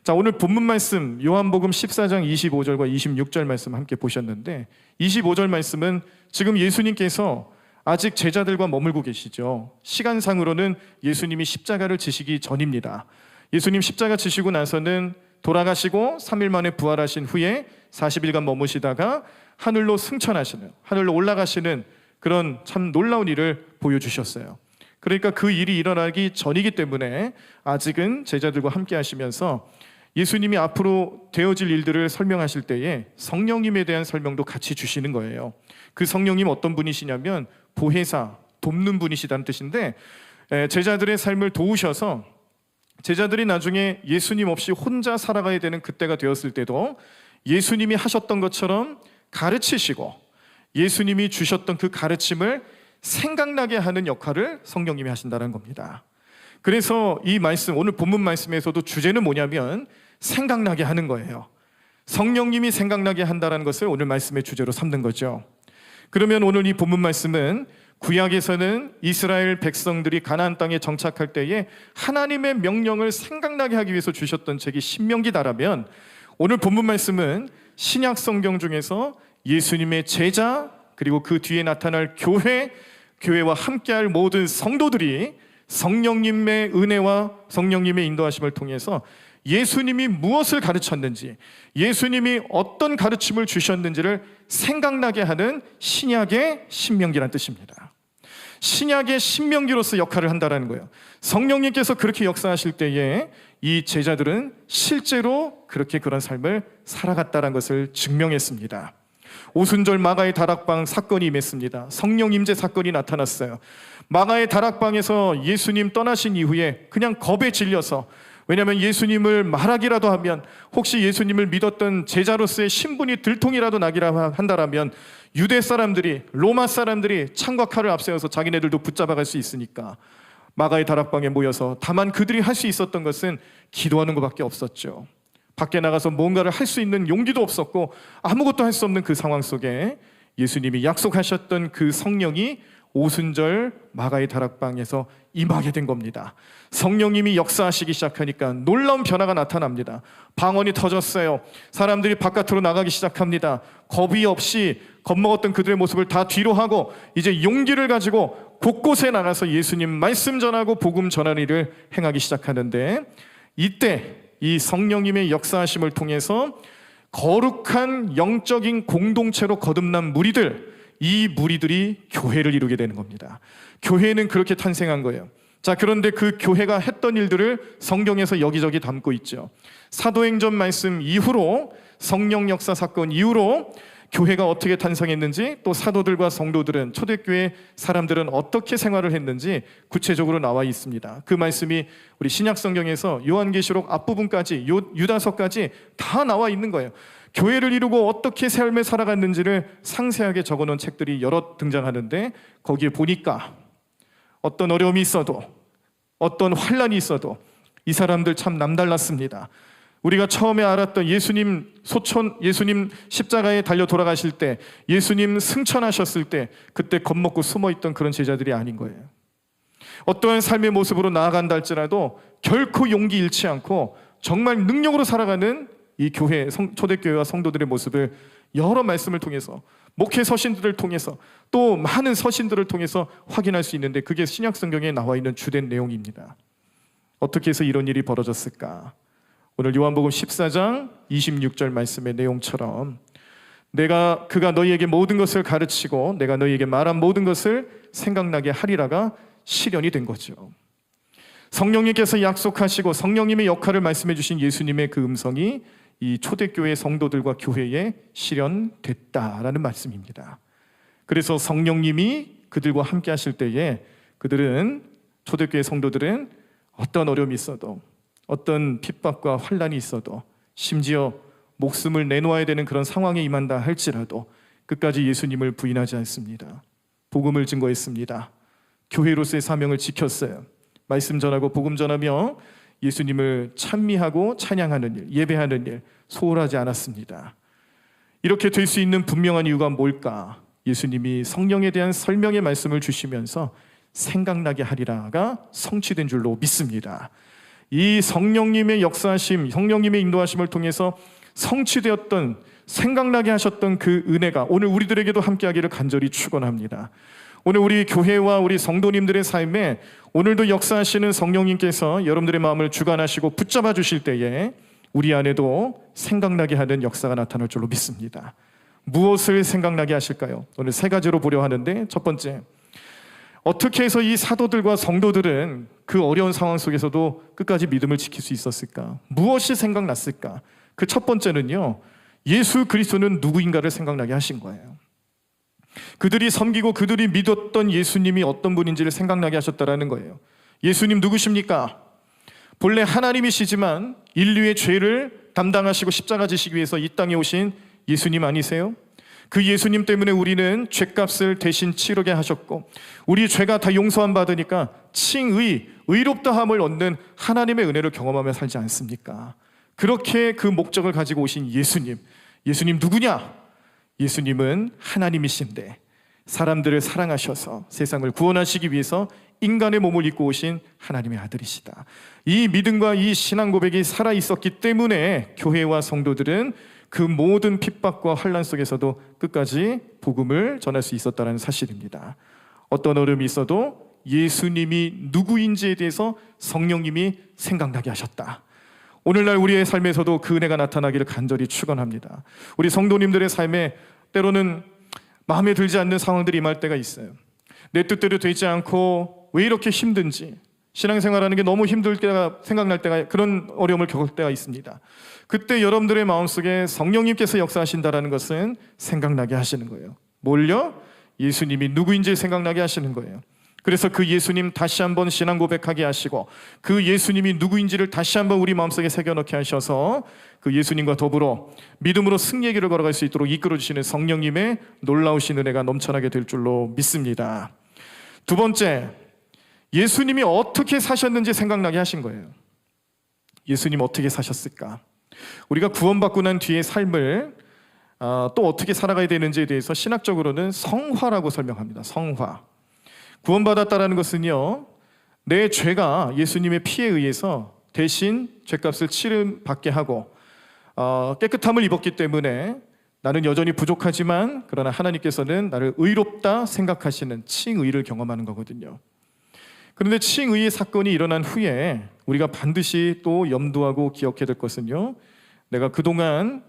자, 오늘 본문 말씀 요한복음 14장 25절과 26절 말씀 함께 보셨는데 25절 말씀은 지금 예수님께서 아직 제자들과 머물고 계시죠. 시간상으로는 예수님이 십자가를 지시기 전입니다. 예수님 십자가 지시고 나서는 돌아가시고 3일 만에 부활하신 후에 40일간 머무시다가 하늘로 승천하시는, 하늘로 올라가시는 그런 참 놀라운 일을 보여주셨어요. 그러니까 그 일이 일어나기 전이기 때문에 아직은 제자들과 함께 하시면서 예수님이 앞으로 되어질 일들을 설명하실 때에 성령님에 대한 설명도 같이 주시는 거예요. 그 성령님 어떤 분이시냐면 보혜사, 돕는 분이시다는 뜻인데 제자들의 삶을 도우셔서 제자들이 나중에 예수님 없이 혼자 살아가야 되는 그때가 되었을 때도 예수님이 하셨던 것처럼 가르치시고 예수님이 주셨던 그 가르침을 생각나게 하는 역할을 성령님이 하신다는 겁니다. 그래서 이 말씀, 오늘 본문 말씀에서도 주제는 뭐냐면 생각나게 하는 거예요. 성령님이 생각나게 한다는 것을 오늘 말씀의 주제로 삼는 거죠. 그러면 오늘 이 본문 말씀은 구약에서는 이스라엘 백성들이 가나안 땅에 정착할 때에 하나님의 명령을 생각나게 하기 위해서 주셨던 책이 신명기다라면 오늘 본문 말씀은 신약 성경 중에서 예수님의 제자 그리고 그 뒤에 나타날 교회와 함께할 모든 성도들이 성령님의 은혜와 성령님의 인도하심을 통해서 예수님이 무엇을 가르쳤는지, 예수님이 어떤 가르침을 주셨는지를 생각나게 하는 신약의 신명기란 뜻입니다. 신약의 신명기로서 역할을 한다는 거예요. 성령님께서 그렇게 역사하실 때에 이 제자들은 실제로 그렇게 그런 삶을 살아갔다는 것을 증명했습니다. 오순절 마가의 다락방 사건이 임했습니다. 성령 임재 사건이 나타났어요. 마가의 다락방에서 예수님 떠나신 이후에 그냥 겁에 질려서, 왜냐하면 예수님을 말하기라도 하면 혹시 예수님을 믿었던 제자로서의 신분이 들통이라도 나기라 한다라면 유대 사람들이, 로마 사람들이 창과 칼을 앞세워서 자기네들도 붙잡아갈 수 있으니까 마가의 다락방에 모여서 다만 그들이 할 수 있었던 것은 기도하는 것밖에 없었죠. 밖에 나가서 뭔가를 할 수 있는 용기도 없었고 아무것도 할 수 없는 그 상황 속에 예수님이 약속하셨던 그 성령이 오순절 마가의 다락방에서 임하게 된 겁니다. 성령님이 역사하시기 시작하니까 놀라운 변화가 나타납니다. 방언이 터졌어요. 사람들이 바깥으로 나가기 시작합니다. 겁이 없이 겁먹었던 그들의 모습을 다 뒤로 하고 이제 용기를 가지고 곳곳에 나가서 예수님 말씀 전하고 복음 전하는 일을 행하기 시작하는데, 이때 이 성령님의 역사하심을 통해서 거룩한 영적인 공동체로 거듭난 무리들, 이 무리들이 교회를 이루게 되는 겁니다. 교회는 그렇게 탄생한 거예요. 자, 그런데 그 교회가 했던 일들을 성경에서 여기저기 담고 있죠. 사도행전 말씀 이후로, 성령 역사 사건 이후로 교회가 어떻게 탄생했는지, 또 사도들과 성도들은, 초대교회 사람들은 어떻게 생활을 했는지 구체적으로 나와 있습니다. 그 말씀이 우리 신약 성경에서 요한계시록 앞부분까지, 유다서까지 다 나와 있는 거예요. 교회를 이루고 어떻게 삶을 살아갔는지를 상세하게 적어놓은 책들이 여러 등장하는데, 거기에 보니까 어떤 어려움이 있어도, 어떤 환란이 있어도 이 사람들 참 남달랐습니다. 우리가 처음에 알았던 예수님 예수님 십자가에 달려 돌아가실 때, 예수님 승천하셨을 때 그때 겁먹고 숨어있던 그런 제자들이 아닌 거예요. 어떠한 삶의 모습으로 나아간다 할지라도 결코 용기 잃지 않고 정말 능력으로 살아가는 이 교회, 초대교회와 성도들의 모습을 여러 말씀을 통해서, 목회 서신들을 통해서, 또 많은 서신들을 통해서 확인할 수 있는데, 그게 신약 성경에 나와 있는 주된 내용입니다. 어떻게 해서 이런 일이 벌어졌을까? 오늘 요한복음 14장 26절 말씀의 내용처럼 그가 너희에게 모든 것을 가르치고 내가 너희에게 말한 모든 것을 생각나게 하리라가 실현이 된 거죠. 성령님께서 약속하시고 성령님의 역할을 말씀해 주신 예수님의 그 음성이 이 초대교회 성도들과 교회에 실현됐다라는 말씀입니다. 그래서 성령님이 그들과 함께 하실 때에 그들은, 초대교회 성도들은 어떤 어려움이 있어도, 어떤 핍박과 환난이 있어도, 심지어 목숨을 내놓아야 되는 그런 상황에 임한다 할지라도 끝까지 예수님을 부인하지 않습니다. 복음을 증거했습니다. 교회로서의 사명을 지켰어요. 말씀 전하고 복음 전하며 예수님을 찬미하고 찬양하는 일, 예배하는 일 소홀하지 않았습니다. 이렇게 될 수 있는 분명한 이유가 뭘까? 예수님이 성령에 대한 설명의 말씀을 주시면서 생각나게 하리라가 성취된 줄로 믿습니다. 이 성령님의 역사하심, 성령님의 인도하심을 통해서 성취되었던, 생각나게 하셨던 그 은혜가 오늘 우리들에게도 함께하기를 간절히 축원합니다. 오늘 우리 교회와 우리 성도님들의 삶에 오늘도 역사하시는 성령님께서 여러분들의 마음을 주관하시고 붙잡아 주실 때에 우리 안에도 생각나게 하는 역사가 나타날 줄로 믿습니다. 무엇을 생각나게 하실까요? 오늘 세 가지로 보려 하는데, 첫 번째, 어떻게 해서 이 사도들과 성도들은 그 어려운 상황 속에서도 끝까지 믿음을 지킬 수 있었을까? 무엇이 생각났을까? 그 첫 번째는요, 예수 그리스도는 누구인가를 생각나게 하신 거예요. 그들이 섬기고 그들이 믿었던 예수님이 어떤 분인지를 생각나게 하셨다라는 거예요. 예수님 누구십니까? 본래 하나님이시지만 인류의 죄를 담당하시고 십자가 지시기 위해서 이 땅에 오신 예수님 아니세요? 그 예수님 때문에 우리는 죄값을 대신 치르게 하셨고, 우리 죄가 다 용서함 받으니까 칭의, 의롭다함을 얻는 하나님의 은혜를 경험하며 살지 않습니까? 그렇게 그 목적을 가지고 오신 예수님, 예수님 누구냐? 예수님은 하나님이신데 사람들을 사랑하셔서 세상을 구원하시기 위해서 인간의 몸을 입고 오신 하나님의 아들이시다. 이 믿음과 이 신앙 고백이 살아있었기 때문에 교회와 성도들은 그 모든 핍박과 환난 속에서도 끝까지 복음을 전할 수 있었다는 사실입니다. 어떤 어려움이 있어도 예수님이 누구인지에 대해서 성령님이 생각나게 하셨다. 오늘날 우리의 삶에서도 그 은혜가 나타나기를 간절히 축원합니다. 우리 성도님들의 삶에 때로는 마음에 들지 않는 상황들이 임할 때가 있어요. 내 뜻대로 되지 않고 왜 이렇게 힘든지, 신앙생활하는 게 너무 힘들 때가 생각날 때가, 그런 어려움을 겪을 때가 있습니다. 그때 여러분들의 마음속에 성령님께서 역사하신다라는 것은 생각나게 하시는 거예요. 뭘요? 예수님이 누구인지 생각나게 하시는 거예요. 그래서 그 예수님 다시 한번 신앙 고백하게 하시고, 그 예수님이 누구인지를 다시 한번 우리 마음속에 새겨넣게 하셔서 그 예수님과 더불어 믿음으로 승리의 길을 걸어갈 수 있도록 이끌어주시는 성령님의 놀라우신 은혜가 넘쳐나게 될 줄로 믿습니다. 두 번째, 예수님이 어떻게 사셨는지 생각나게 하신 거예요. 예수님 어떻게 사셨을까? 우리가 구원받고 난 뒤의 삶을 또 어떻게 살아가야 되는지에 대해서 신학적으로는 성화라고 설명합니다. 성화. 구원받았다라는 것은요, 내 죄가 예수님의 피에 의해서 대신 죄값을 치름받게 하고 깨끗함을 입었기 때문에 나는 여전히 부족하지만 그러나 하나님께서는 나를 의롭다 생각하시는 칭의를 경험하는 거거든요. 그런데 칭의의 사건이 일어난 후에 우리가 반드시 또 염두하고 기억해야 될 것은요, 내가 그동안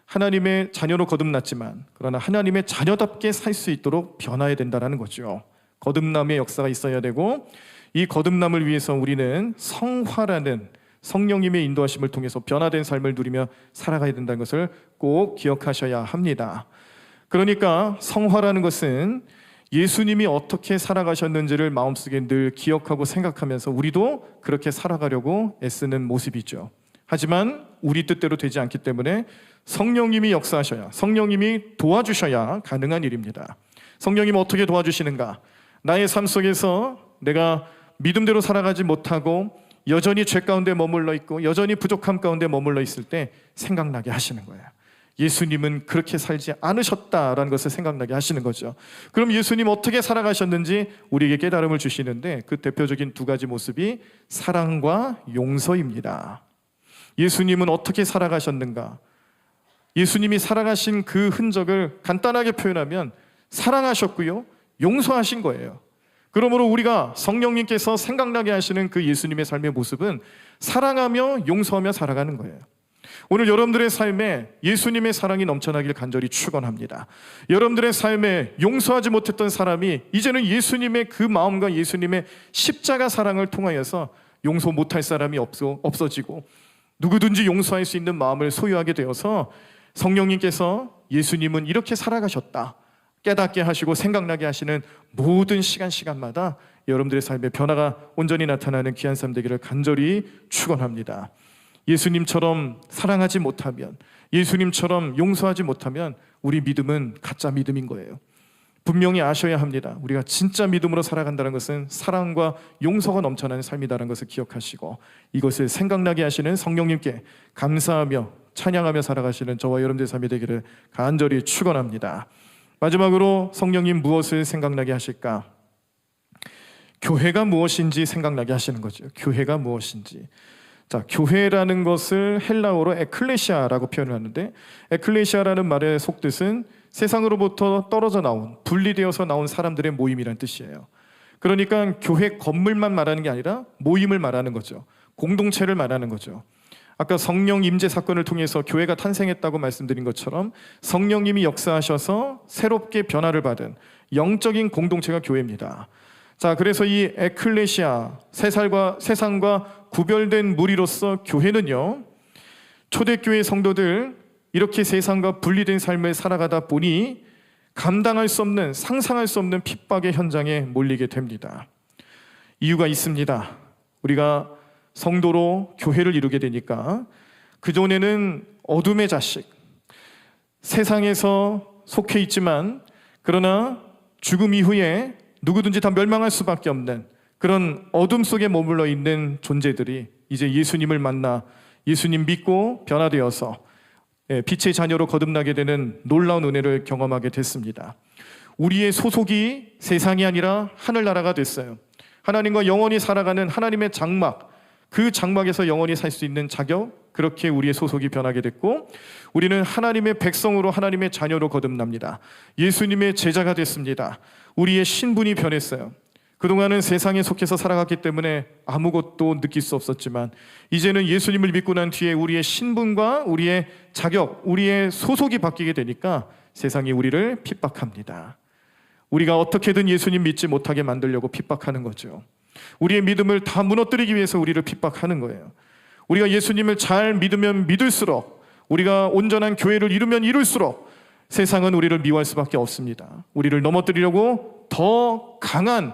하나님의 자녀로 거듭났지만 그러나 하나님의 자녀답게 살 수 있도록 변화해야 된다는 거죠. 거듭남의 역사가 있어야 되고, 이 거듭남을 위해서 우리는 성화라는 성령님의 인도하심을 통해서 변화된 삶을 누리며 살아가야 된다는 것을 꼭 기억하셔야 합니다. 그러니까 성화라는 것은 예수님이 어떻게 살아가셨는지를 마음속에 늘 기억하고 생각하면서 우리도 그렇게 살아가려고 애쓰는 모습이죠. 하지만 우리 뜻대로 되지 않기 때문에 성령님이 역사하셔야, 성령님이 도와주셔야 가능한 일입니다. 성령님은 어떻게 도와주시는가? 나의 삶 속에서 내가 믿음대로 살아가지 못하고 여전히 죄 가운데 머물러 있고 여전히 부족함 가운데 머물러 있을 때 생각나게 하시는 거예요. 예수님은 그렇게 살지 않으셨다라는 것을 생각나게 하시는 거죠. 그럼 예수님 어떻게 살아가셨는지 우리에게 깨달음을 주시는데, 그 대표적인 두 가지 모습이 사랑과 용서입니다. 예수님은 어떻게 살아가셨는가? 예수님이 살아가신 그 흔적을 간단하게 표현하면 사랑하셨고요, 용서하신 거예요. 그러므로 우리가 성령님께서 생각나게 하시는 그 예수님의 삶의 모습은 사랑하며 용서하며 살아가는 거예요. 오늘 여러분들의 삶에 예수님의 사랑이 넘쳐나길 간절히 축원합니다. 여러분들의 삶에 용서하지 못했던 사람이 이제는 예수님의 그 마음과 예수님의 십자가 사랑을 통하여서 용서 못할 사람이 없어지고 누구든지 용서할 수 있는 마음을 소유하게 되어서 성령님께서 예수님은 이렇게 살아가셨다, 깨닫게 하시고 생각나게 하시는 모든 시간마다 여러분들의 삶의 변화가 온전히 나타나는 귀한 삶 되기를 간절히 축원합니다. 예수님처럼 사랑하지 못하면, 예수님처럼 용서하지 못하면 우리 믿음은 가짜 믿음인 거예요. 분명히 아셔야 합니다. 우리가 진짜 믿음으로 살아간다는 것은 사랑과 용서가 넘쳐나는 삶이라는 것을 기억하시고, 이것을 생각나게 하시는 성령님께 감사하며 찬양하며 살아가시는 저와 여러분들의 삶이 되기를 간절히 축원합니다. 마지막으로 성령님 무엇을 생각나게 하실까? 교회가 무엇인지 생각나게 하시는 거죠. 교회가 무엇인지. 자, 교회라는 것을 헬라어로 에클레시아라고 표현을 하는데, 에클레시아라는 말의 속뜻은 세상으로부터 떨어져 나온, 분리되어서 나온 사람들의 모임이라는 뜻이에요. 그러니까 교회 건물만 말하는 게 아니라 모임을 말하는 거죠. 공동체를 말하는 거죠. 아까 성령 임재 사건을 통해서 교회가 탄생했다고 말씀드린 것처럼 성령님이 역사하셔서 새롭게 변화를 받은 영적인 공동체가 교회입니다. 자, 그래서 이 에클레시아, 세상과 구별된 무리로서 교회는요, 초대교회 성도들 이렇게 세상과 분리된 삶을 살아가다 보니 감당할 수 없는, 상상할 수 없는 핍박의 현장에 몰리게 됩니다. 이유가 있습니다. 우리가 성도로 교회를 이루게 되니까 그전에는 어둠의 자식, 세상에서 속해 있지만 그러나 죽음 이후에 누구든지 다 멸망할 수밖에 없는 그런 어둠 속에 머물러 있는 존재들이 이제 예수님을 만나 예수님 믿고 변화되어서 빛의 자녀로 거듭나게 되는 놀라운 은혜를 경험하게 됐습니다. 우리의 소속이 세상이 아니라 하늘나라가 됐어요. 하나님과 영원히 살아가는 하나님의 장막, 그 장막에서 영원히 살 수 있는 자격, 그렇게 우리의 소속이 변하게 됐고, 우리는 하나님의 백성으로 하나님의 자녀로 거듭납니다. 예수님의 제자가 됐습니다. 우리의 신분이 변했어요. 그동안은 세상에 속해서 살아갔기 때문에 아무것도 느낄 수 없었지만 이제는 예수님을 믿고 난 뒤에 우리의 신분과 우리의 자격, 우리의 소속이 바뀌게 되니까 세상이 우리를 핍박합니다. 우리가 어떻게든 예수님 믿지 못하게 만들려고 핍박하는 거죠. 우리의 믿음을 다 무너뜨리기 위해서 우리를 핍박하는 거예요. 우리가 예수님을 잘 믿으면 믿을수록, 우리가 온전한 교회를 이루면 이룰수록 세상은 우리를 미워할 수밖에 없습니다. 우리를 넘어뜨리려고 더 강한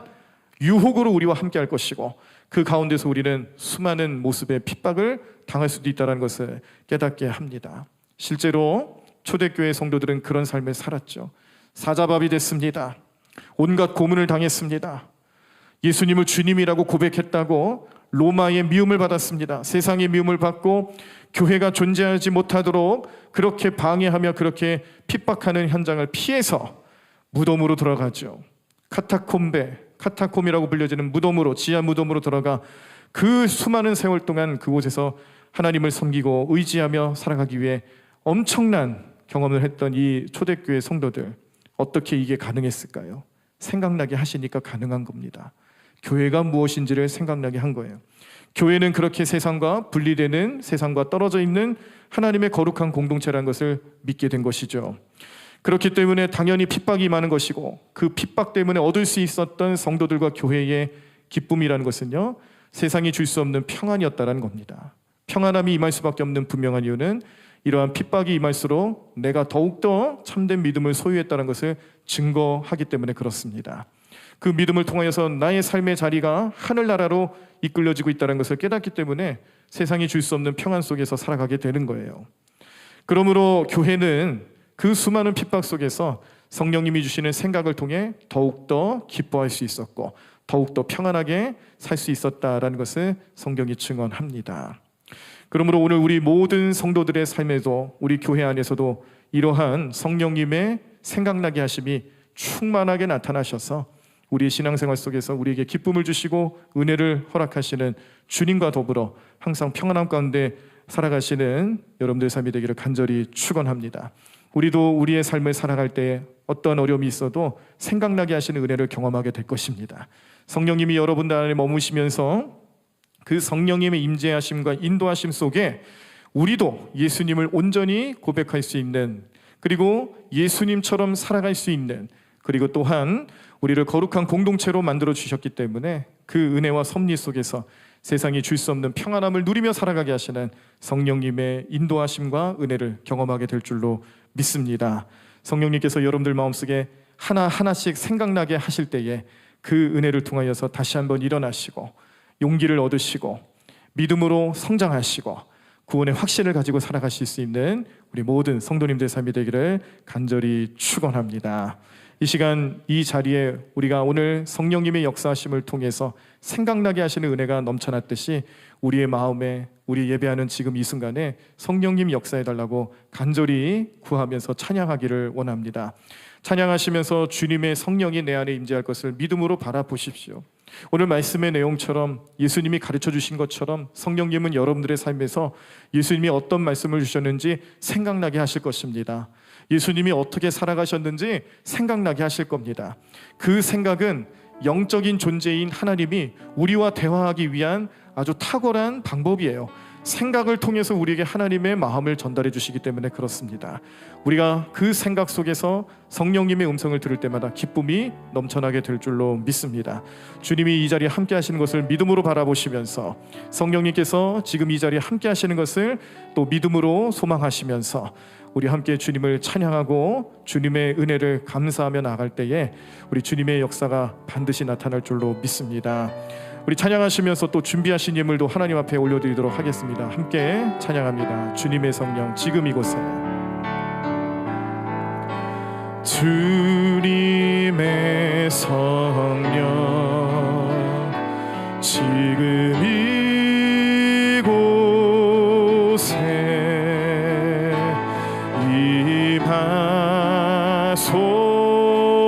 유혹으로 우리와 함께 할 것이고, 그 가운데서 우리는 수많은 모습의 핍박을 당할 수도 있다는 것을 깨닫게 합니다. 실제로 초대교회 성도들은 그런 삶을 살았죠. 사자밥이 됐습니다. 온갖 고문을 당했습니다. 예수님을 주님이라고 고백했다고 로마의 미움을 받았습니다. 세상의 미움을 받고 교회가 존재하지 못하도록 그렇게 방해하며 그렇게 핍박하는 현장을 피해서 무덤으로 들어가죠. 카타콤이라고 불려지는 무덤으로, 지하 무덤으로 들어가 그 수많은 세월 동안 그곳에서 하나님을 섬기고 의지하며 살아가기 위해 엄청난 경험을 했던 이 초대교회 성도들, 어떻게 이게 가능했을까요? 생각나게 하시니까 가능한 겁니다. 교회가 무엇인지를 생각나게 한 거예요. 교회는 그렇게 세상과 분리되는, 세상과 떨어져 있는 하나님의 거룩한 공동체라는 것을 믿게 된 것이죠. 그렇기 때문에 당연히 핍박이 임하는 것이고, 그 핍박 때문에 얻을 수 있었던 성도들과 교회의 기쁨이라는 것은요, 세상이 줄 수 없는 평안이었다는 겁니다. 평안함이 임할 수밖에 없는 분명한 이유는 이러한 핍박이 임할수록 내가 더욱더 참된 믿음을 소유했다는 것을 증거하기 때문에 그렇습니다. 그 믿음을 통하여서 나의 삶의 자리가 하늘나라로 이끌려지고 있다는 것을 깨닫기 때문에 세상이 줄 수 없는 평안 속에서 살아가게 되는 거예요. 그러므로 교회는 그 수많은 핍박 속에서 성령님이 주시는 생각을 통해 더욱더 기뻐할 수 있었고 더욱더 평안하게 살 수 있었다라는 것을 성경이 증언합니다. 그러므로 오늘 우리 모든 성도들의 삶에도, 우리 교회 안에서도 이러한 성령님의 생각나게 하심이 충만하게 나타나셔서 우리의 신앙생활 속에서 우리에게 기쁨을 주시고 은혜를 허락하시는 주님과 더불어 항상 평안함 가운데 살아가시는 여러분들의 삶이 되기를 간절히 축원합니다. 우리도 우리의 삶을 살아갈 때 어떤 어려움이 있어도 생각나게 하시는 은혜를 경험하게 될 것입니다. 성령님이 여러분들 안에 머무시면서 그 성령님의 임재하심과 인도하심 속에 우리도 예수님을 온전히 고백할 수 있는, 그리고 예수님처럼 살아갈 수 있는, 그리고 또한 우리를 거룩한 공동체로 만들어 주셨기 때문에 그 은혜와 섭리 속에서 세상이 줄 수 없는 평안함을 누리며 살아가게 하시는 성령님의 인도하심과 은혜를 경험하게 될 줄로 믿습니다. 성령님께서 여러분들 마음속에 하나하나씩 생각나게 하실 때에 그 은혜를 통하여서 다시 한번 일어나시고 용기를 얻으시고 믿음으로 성장하시고 구원의 확신을 가지고 살아가실 수 있는 우리 모든 성도님들의 삶이 되기를 간절히 축원합니다. 이 시간 이 자리에 우리가 오늘 성령님의 역사하심을 통해서 생각나게 하시는 은혜가 넘쳐났듯이 우리의 마음에 우리 예배하는 지금 이 순간에 성령님 역사해달라고 간절히 구하면서 찬양하기를 원합니다. 찬양하시면서 주님의 성령이 내 안에 임재할 것을 믿음으로 바라보십시오. 오늘 말씀의 내용처럼 예수님이 가르쳐 주신 것처럼 성령님은 여러분들의 삶에서 예수님이 어떤 말씀을 주셨는지 생각나게 하실 것입니다. 예수님이 어떻게 살아가셨는지 생각나게 하실 겁니다. 그 생각은 영적인 존재인 하나님이 우리와 대화하기 위한 아주 탁월한 방법이에요. 생각을 통해서 우리에게 하나님의 마음을 전달해 주시기 때문에 그렇습니다. 우리가 그 생각 속에서 성령님의 음성을 들을 때마다 기쁨이 넘쳐나게 될 줄로 믿습니다. 주님이 이 자리에 함께 하시는 것을 믿음으로 바라보시면서 성령님께서 지금 이 자리에 함께 하시는 것을 또 믿음으로 소망하시면서 우리 함께 주님을 찬양하고 주님의 은혜를 감사하며 나아갈 때에 우리 주님의 역사가 반드시 나타날 줄로 믿습니다. 우리 찬양하시면서 또 준비하신 예물도 하나님 앞에 올려드리도록 하겠습니다. 함께 찬양합니다. 주님의 성령 지금 이곳에 주님의 성령 지금 이곳에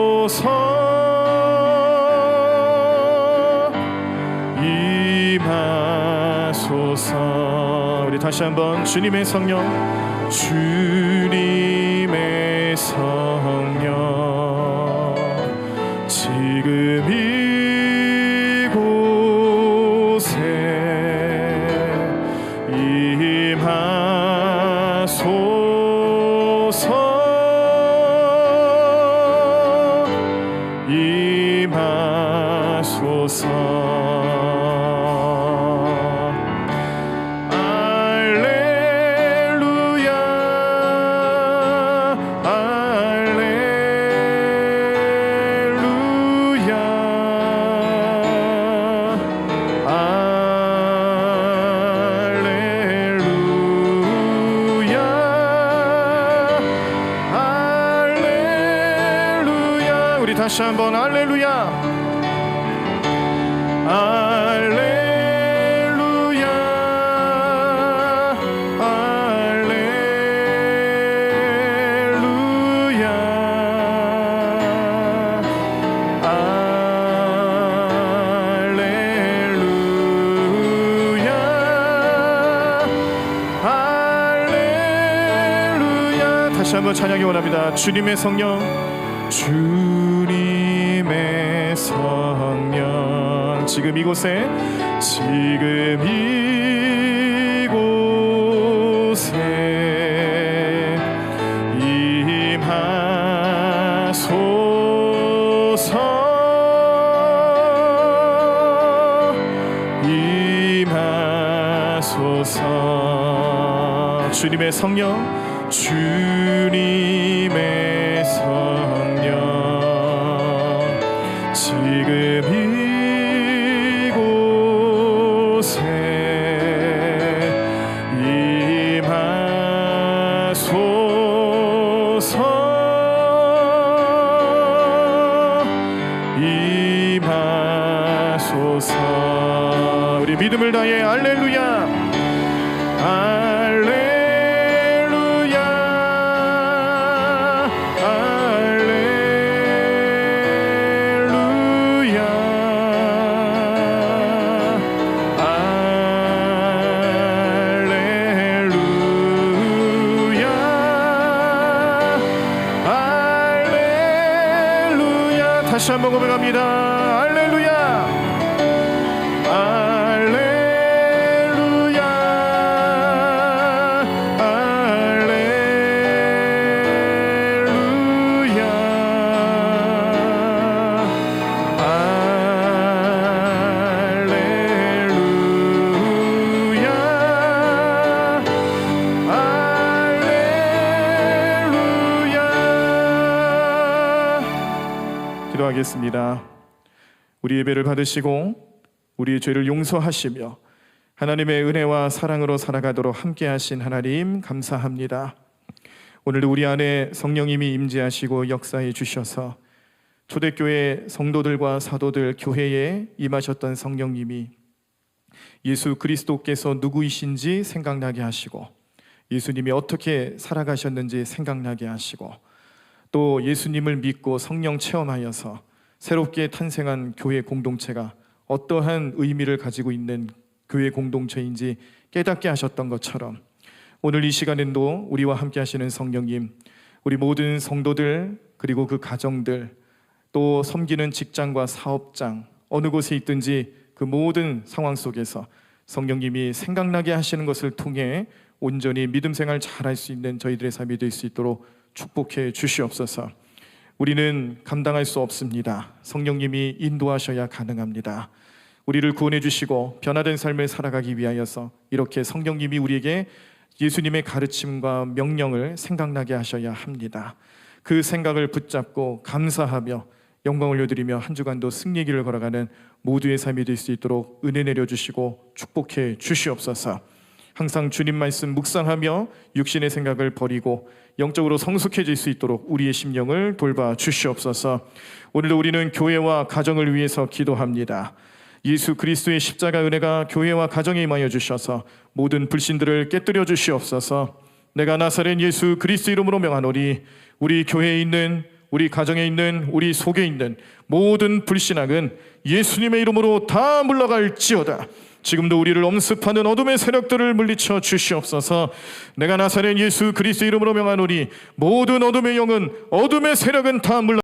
임하소서 임하소서. 우리 다시 한번 주님의 성령 주님의 성령 지금 이곳에 임하소서 임하소서. 다시 한번 할렐루야 할렐루야 할렐루야 할렐루야 할렐루야. 다시 한번 찬양이 원합니다. 주님의 성령 주님의 성령 지금 이곳에 임하소서 임하소서. 주님의 성령 주님의 성령 지금 이곳에 임하소서 임하소서. 우리 믿음을 다해 할렐루야 할렐루야 다시 한번 고백합니다. 할렐루야 할렐루야 할렐루야 할렐루야 할렐루야 기도하겠습니다. 우리 예배를 받으시고 우리의 죄를 용서하시며 하나님의 은혜와 사랑으로 살아가도록 함께 하신 하나님 감사합니다. 오늘도 우리 안에 성령님이 임재하시고 역사해 주셔서 초대교회 성도들과 사도들 교회에 임하셨던 성령님이 예수 그리스도께서 누구이신지 생각나게 하시고 예수님이 어떻게 살아가셨는지 생각나게 하시고 또 예수님을 믿고 성령 체험하여서 새롭게 탄생한 교회 공동체가 어떠한 의미를 가지고 있는 교회 공동체인지 깨닫게 하셨던 것처럼 오늘 이 시간에도 우리와 함께 하시는 성령님, 우리 모든 성도들 그리고 그 가정들 또 섬기는 직장과 사업장 어느 곳에 있든지 그 모든 상황 속에서 성령님이 생각나게 하시는 것을 통해 온전히 믿음 생활 잘할 수 있는 저희들의 삶이 될 수 있도록 축복해 주시옵소서. 우리는 감당할 수 없습니다. 성령님이 인도하셔야 가능합니다. 우리를 구원해 주시고 변화된 삶을 살아가기 위하여서 이렇게 성령님이 우리에게 예수님의 가르침과 명령을 생각나게 하셔야 합니다. 그 생각을 붙잡고 감사하며 영광 올려드리며 한 주간도 승리의 길을 걸어가는 모두의 삶이 될 수 있도록 은혜 내려주시고 축복해 주시옵소서. 항상 주님 말씀 묵상하며 육신의 생각을 버리고 영적으로 성숙해질 수 있도록 우리의 심령을 돌봐 주시옵소서. 오늘도 우리는 교회와 가정을 위해서 기도합니다. 예수 그리스도의 십자가 은혜가 교회와 가정에 임하여 주셔서 모든 불신들을 깨뜨려 주시옵소서. 내가 나사렛 예수 그리스도 이름으로 명하노니 우리 교회에 있는 우리 가정에 있는 우리 속에 있는 모든 불신앙은 예수님의 이름으로 다 물러갈지어다. 지금도 우리를 엄습하는 어둠의 세력들을 물리쳐 주시옵소서. 내가 나사렛 예수 그리스도 이름으로 명하노니 모든 어둠의 영은 어둠의 세력은 다 물러